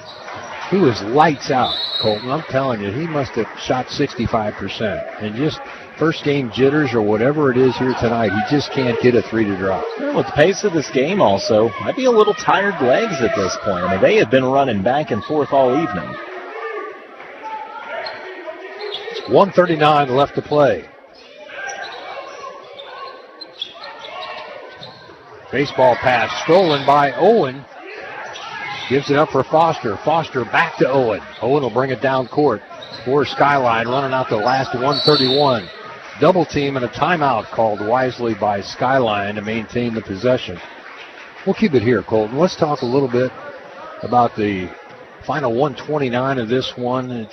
he was lights out, Colton. I'm telling you, he must have shot 65%. And just first game jitters or whatever it is here tonight, he just can't get a three to drop. Well, with the pace of this game also, might be a little tired legs at this point. I mean, they have been running back and forth all evening. 1:39 left to play. Baseball pass stolen by Owen. Gives it up for Foster. Foster back to Owen. Owen will bring it down court for Skyline, running out the last 1:31. Double team and a timeout called wisely by Skyline to maintain the possession. We'll keep it here, Colton. Let's talk a little bit about the final 1:29 of this one.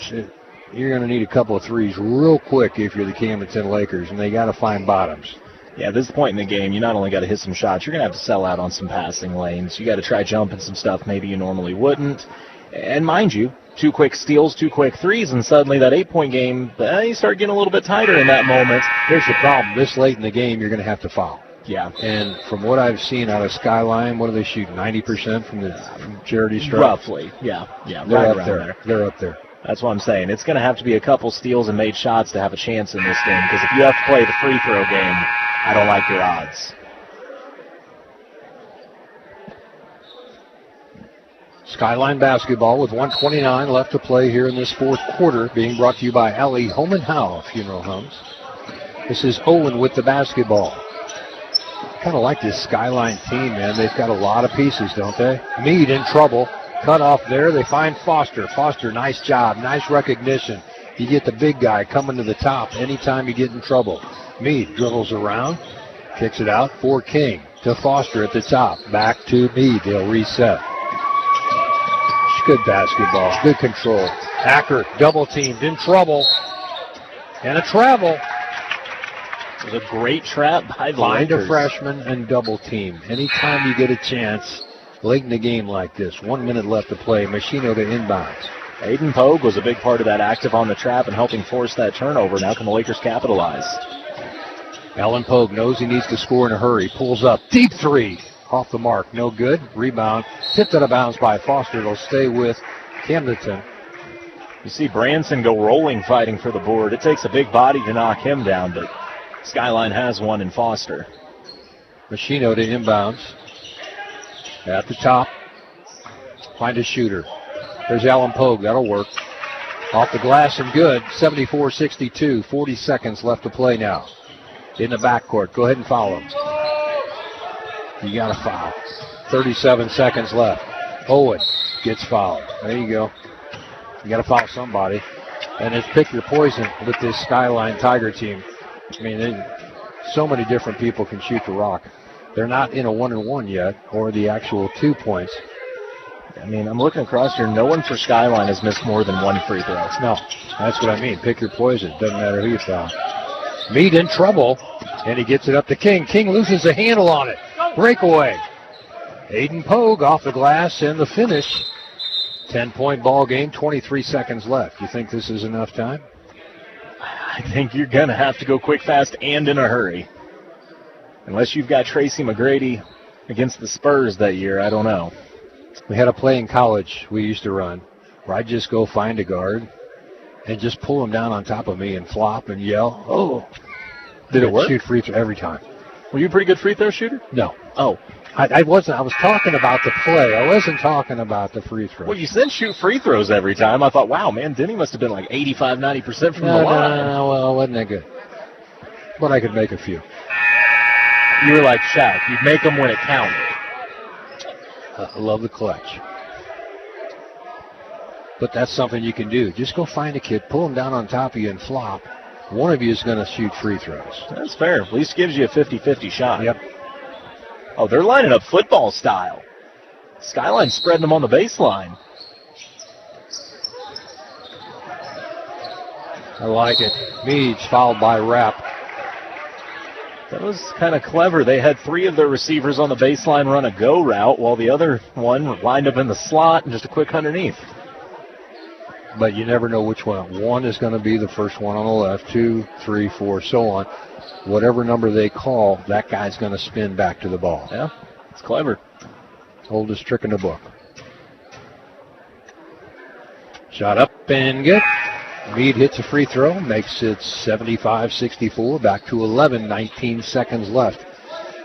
You're going to need a couple of threes real quick if you're the Camdenton Lakers, and they got to find bottoms. Yeah, at this point in the game, you not only got to hit some shots, you're going to have to sell out on some passing lanes. You got to try jumping some stuff maybe you normally wouldn't. And mind you, 2 quick steals, 2 quick threes, and suddenly that 8-point game, you start getting a little bit tighter in that moment. Here's the problem. This late in the game, you're going to have to foul. Yeah. And from what I've seen out of Skyline, what do they shoot? 90% from charity stripe? Roughly, yeah. They're right up around there. They're up there. That's what I'm saying. It's going to have to be a couple steals and made shots to have a chance in this game, because if you have to play the free throw game, I don't like your odds. Skyline basketball with 1:29 left to play here in this fourth quarter, being brought to you by Allie Home and Howe Funeral Homes. This is Owen with the basketball. Kind of like this Skyline team, man. They've got a lot of pieces, don't they? Meade in trouble. Cut off there. They find Foster. Foster, nice job. Nice recognition. You get the big guy coming to the top anytime you get in trouble. Meade dribbles around, kicks it out for King to Foster at the top. Back to Meade. They'll reset. Good basketball. Good control. Acker double teamed in trouble. And a travel. It was a great trap by the Find Lakers. a freshman and double team. Anytime you get a chance late in the game like this. 1 minute left to play. Machino to inbounds. Aiden Pogue was a big part of that, active on the trap and helping force that turnover. Now can the Lakers capitalize? Alan Pogue knows he needs to score in a hurry. Pulls up. Deep three. Off the mark. No good. Rebound. Tipped out of bounds by Foster. It'll stay with Camdenton. You see Branson go rolling fighting for the board. It takes a big body to knock him down, but Skyline has one in Foster. Machino to inbounds. At the top. Find a shooter. There's Alan Pogue. That'll work. Off the glass and good. 74-62. 40 seconds left to play now. In the backcourt. Go ahead and foul him. You got a foul. 37 seconds left. Owen gets fouled. There you go. You got to foul somebody. And it's pick your poison with this Skyline Tiger team. I mean, so many different people can shoot the rock. They're not in a 1-and-1 yet, or the actual 2 points. I mean, I'm looking across here. No one for Skyline has missed more than one free throw. No, that's what I mean. Pick your poison. Doesn't matter who you foul. Meade in trouble, and he gets it up to King. King loses the handle on it. Breakaway. Aiden Pogue off the glass and the finish. 10-point ball game, 23 seconds left. You think this is enough time? I think you're going to have to go quick, fast, and in a hurry. Unless you've got Tracy McGrady against the Spurs that year, I don't know. We had a play in college we used to run where I'd just go find a guard and just pull him down on top of me and flop and yell, oh. Did it work? Shoot free throw every time. Were you a pretty good free throw shooter? No. Oh. I was talking about the play. I wasn't talking about the free throw. Well, you said shoot free throws every time. I thought, wow, man, Denny must have been like 85, 90% from the line. No, well, wasn't that good. But I could make a few. You were like Shaq. You'd make them when it counted. I love the clutch. But that's something you can do. Just go find a kid, pull him down on top of you and flop. One of you is going to shoot free throws. That's fair. At least gives you a 50-50 shot. Yep. Oh, they're lining up football style. Skyline spreading them on the baseline. I like it. Meads fouled by Rapp. That was kind of clever. They had 3 of their receivers on the baseline run a go route, while the other one lined up in the slot and just a quick underneath. But you never know which one. One is going to be the first one on the left, 2, 3, 4, so on. Whatever number they call, that guy's going to spin back to the ball. Yeah, it's clever. Oldest trick in the book. Shot up and good. Mead hits a free throw, makes it 75-64, back to 19 seconds left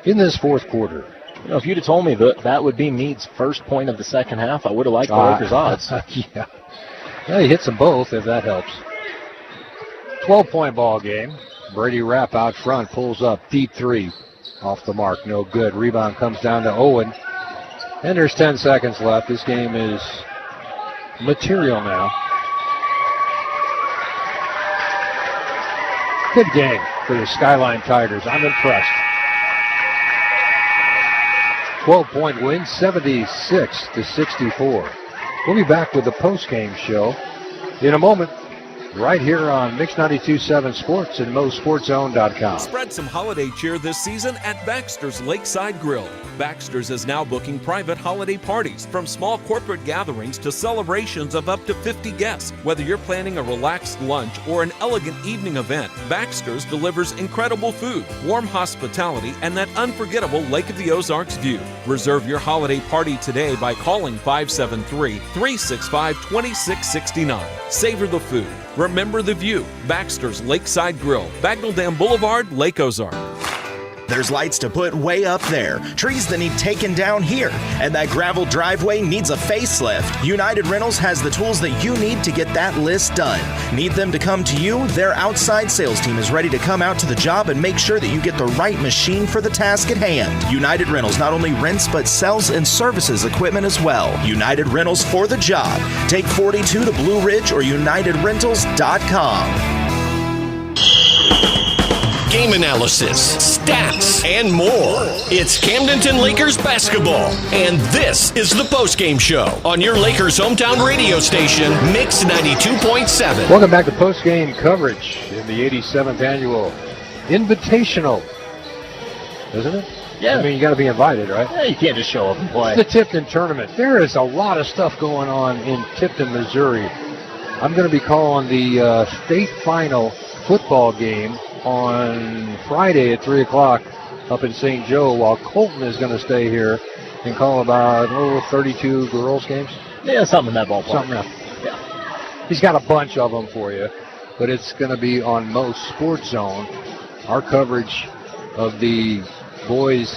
in this fourth quarter. You know, if you'd have told me that would be Mead's first point of the second half, I would have liked the Lakers' odds. Yeah. Well, he hits them both, if that helps. 12-point ball game. Brady Rapp out front, pulls up, deep 3. Off the mark, no good. Rebound comes down to Owen. And there's 10 seconds left. This game is material now. Good game for the Skyline Tigers. I'm impressed. 12-point win, 76-64. We'll be back with the post-game show in a moment, right here on Mix 92.7 Sports and MoSportsZone.com. Spread some holiday cheer this season at Baxter's Lakeside Grill. Baxter's is now booking private holiday parties, from small corporate gatherings to celebrations of up to 50 guests. Whether you're planning a relaxed lunch or an elegant evening event, Baxter's delivers incredible food, warm hospitality, and that unforgettable Lake of the Ozarks view. Reserve your holiday party today by calling 573-365-2669. Savor the food. Remember the view. Baxter's Lakeside Grill, Bagnell Dam Boulevard, Lake Ozark. There's lights to put way up there, trees that need taken down here, and that gravel driveway needs a facelift. United Rentals has the tools that you need to get that list done. Need them to come to you? Their outside sales team is ready to come out to the job and make sure that you get the right machine for the task at hand. United Rentals not only rents but sells and services equipment as well. United Rentals for the job. Take 42 to Blue Ridge or UnitedRentals.com. Game analysis, stats, and more. It's Camdenton Lakers Basketball. And this is the postgame show on your Lakers hometown radio station, Mix 92.7. Welcome back to postgame coverage in the 87th annual Invitational. Isn't it? Yeah. I mean, you got to be invited, right? Yeah, you can't just show up and play. It's the Tipton Tournament. There is a lot of stuff going on in Tipton, Missouri. I'm going to be calling the state final football game on Friday at 3 o'clock up in St. Joe, while Colton is going to stay here and call about 32 girls games. Yeah, something in that ballpark. Something else. Yeah. He's got a bunch of them for you, but it's going to be on MoSportsZone. Our coverage of the boys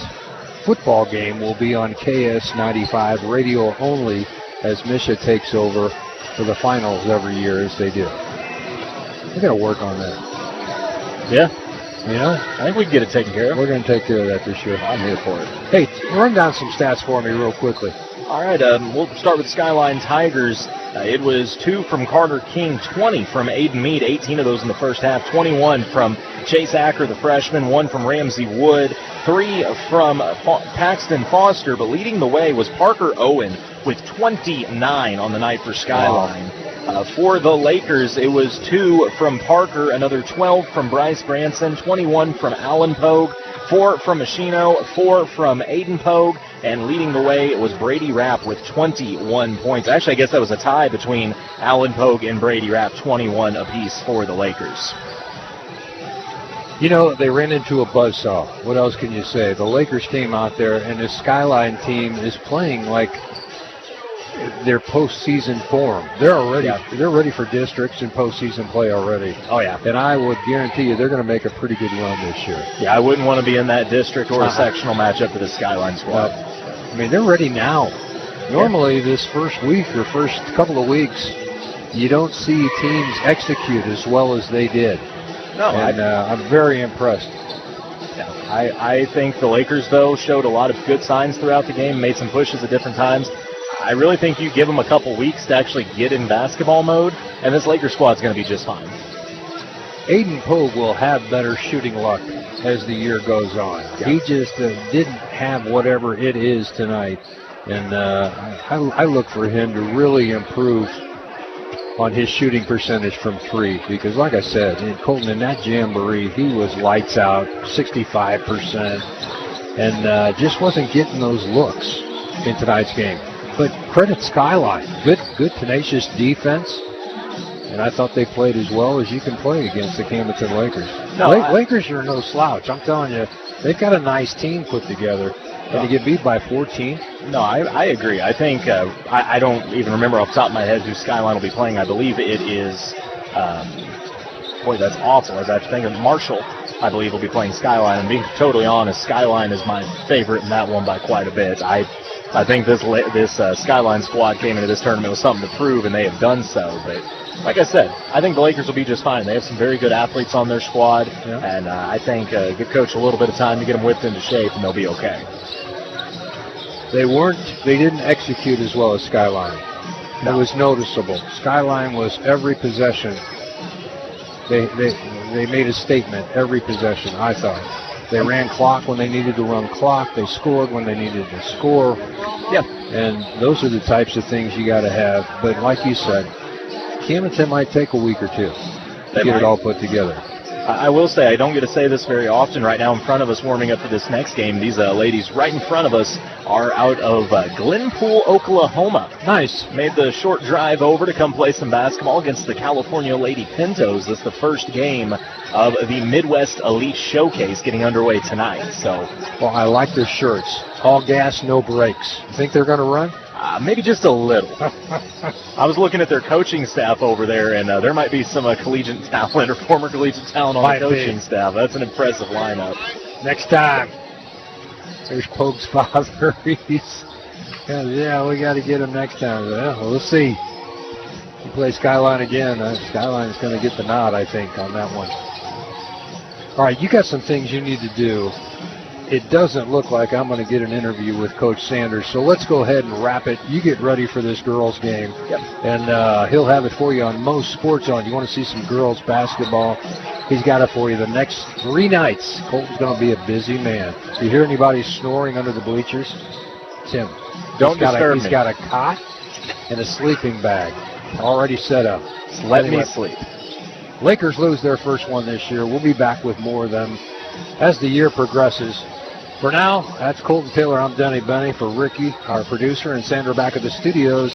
football game will be on KS95 radio only, as Misha takes over for the finals every year, as they do. We got to work on that. Yeah. You know? I think we can get it taken care of. We're going to take care of that this year. I'm here for it. Hey, run down some stats for me real quickly. All right, we'll start with Skyline Tigers. It was 2 from Carter King, 20 from Aiden Mead, 18 of those in the first half, 21 from Chase Acker, the freshman, 1 from Ramsey Wood, 3 from Paxton Foster, but leading the way was Parker Owen with 29 on the night for Skyline. Wow. For the Lakers, it was 2 from Parker, another 12 from Bryce Branson, 21 from Allen Pogue, 4 from Machino, 4 from Aiden Pogue, and leading the way was Brady Rapp with 21 points. Actually, I guess that was a tie between Allen Pogue and Brady Rapp, 21 apiece for the Lakers. You know, they ran into a buzzsaw. What else can you say? The Lakers came out there, and the Skyline team is playing like their postseason form. They're ready for districts and postseason play already. Oh, yeah. And I would guarantee you they're going to make a pretty good run this year. Yeah, I wouldn't want to be in that district or a sectional matchup for the Skyline squad. I mean, they're ready now. Normally, this first week or first couple of weeks, you don't see teams execute as well as they did. No, and I'm very impressed. Yeah, I think the Lakers, though, showed a lot of good signs throughout the game, made some pushes at different times. I really think you give them a couple weeks to actually get in basketball mode, and this Lakers squad's going to be just fine. Aiden Pogue will have better shooting luck as the year goes on. Yeah. He just didn't have whatever it is tonight, and I look for him to really improve on his shooting percentage from three, because like I said, in Colton, in that jamboree, he was lights out, 65%, and just wasn't getting those looks in tonight's game. But credit Skyline, good tenacious defense, and I thought they played as well as you can play against the Camdenton Lakers. No, Lakers are no slouch. I'm telling you, they've got a nice team put together. And to get beat by 14? No, I agree. I think I don't even remember off the top of my head who Skyline will be playing. I believe it is, boy, that's awful. I was actually thinking Marshall, I believe, will be playing Skyline. And being totally honest, Skyline is my favorite in that one by quite a bit. I think this Skyline squad came into this tournament with something to prove, and they have done so. But like I said, I think the Lakers will be just fine. They have some very good athletes on their squad, and I think give coach a little bit of time to get them whipped into shape, and they'll be okay. They didn't execute as well as Skyline. No. It was noticeable. Skyline was every possession. They made a statement every possession, I thought. They ran clock when they needed to run clock. They scored when they needed to score. Yeah. And those are the types of things you got to have. But like you said, Camdenton might take a week or two to get it all put together. I will say, I don't get to say this very often. Right now in front of us, warming up for this next game, these ladies right in front of us are out of Glenpool, Oklahoma. Nice. Made the short drive over to come play some basketball against the California Lady Pintos. This is the first game of the Midwest Elite Showcase getting underway tonight. Well, I like their shirts. All gas, no brakes. You think they're going to run? Maybe just a little. I was looking at their coaching staff over there, and there might be some collegiate talent or former collegiate talent on the coaching staff. That's an impressive lineup. Next time. There's Pogue's father. Yeah, we got to get him next time. Well, we'll see. He plays Skyline again. Skyline's going to get the nod, I think, on that one. All right, you got some things you need to do. It doesn't look like I'm going to get an interview with Coach Sanders, so let's go ahead and wrap it. You get ready for this girls' game, and he'll have it for you on MoSportsZone. You want to see some girls' basketball, he's got it for you the next 3 nights. Colton's going to be a busy man. If you hear anybody snoring under the bleachers, it's him. Don't disturb me. He's got a cot and a sleeping bag already set up. Let me sleep. Lakers lose their first one this year. We'll be back with more of them as the year progresses. For now, that's Colton Taylor. I'm Denny Benny for Ricky, our producer, and Sandra back at the studios.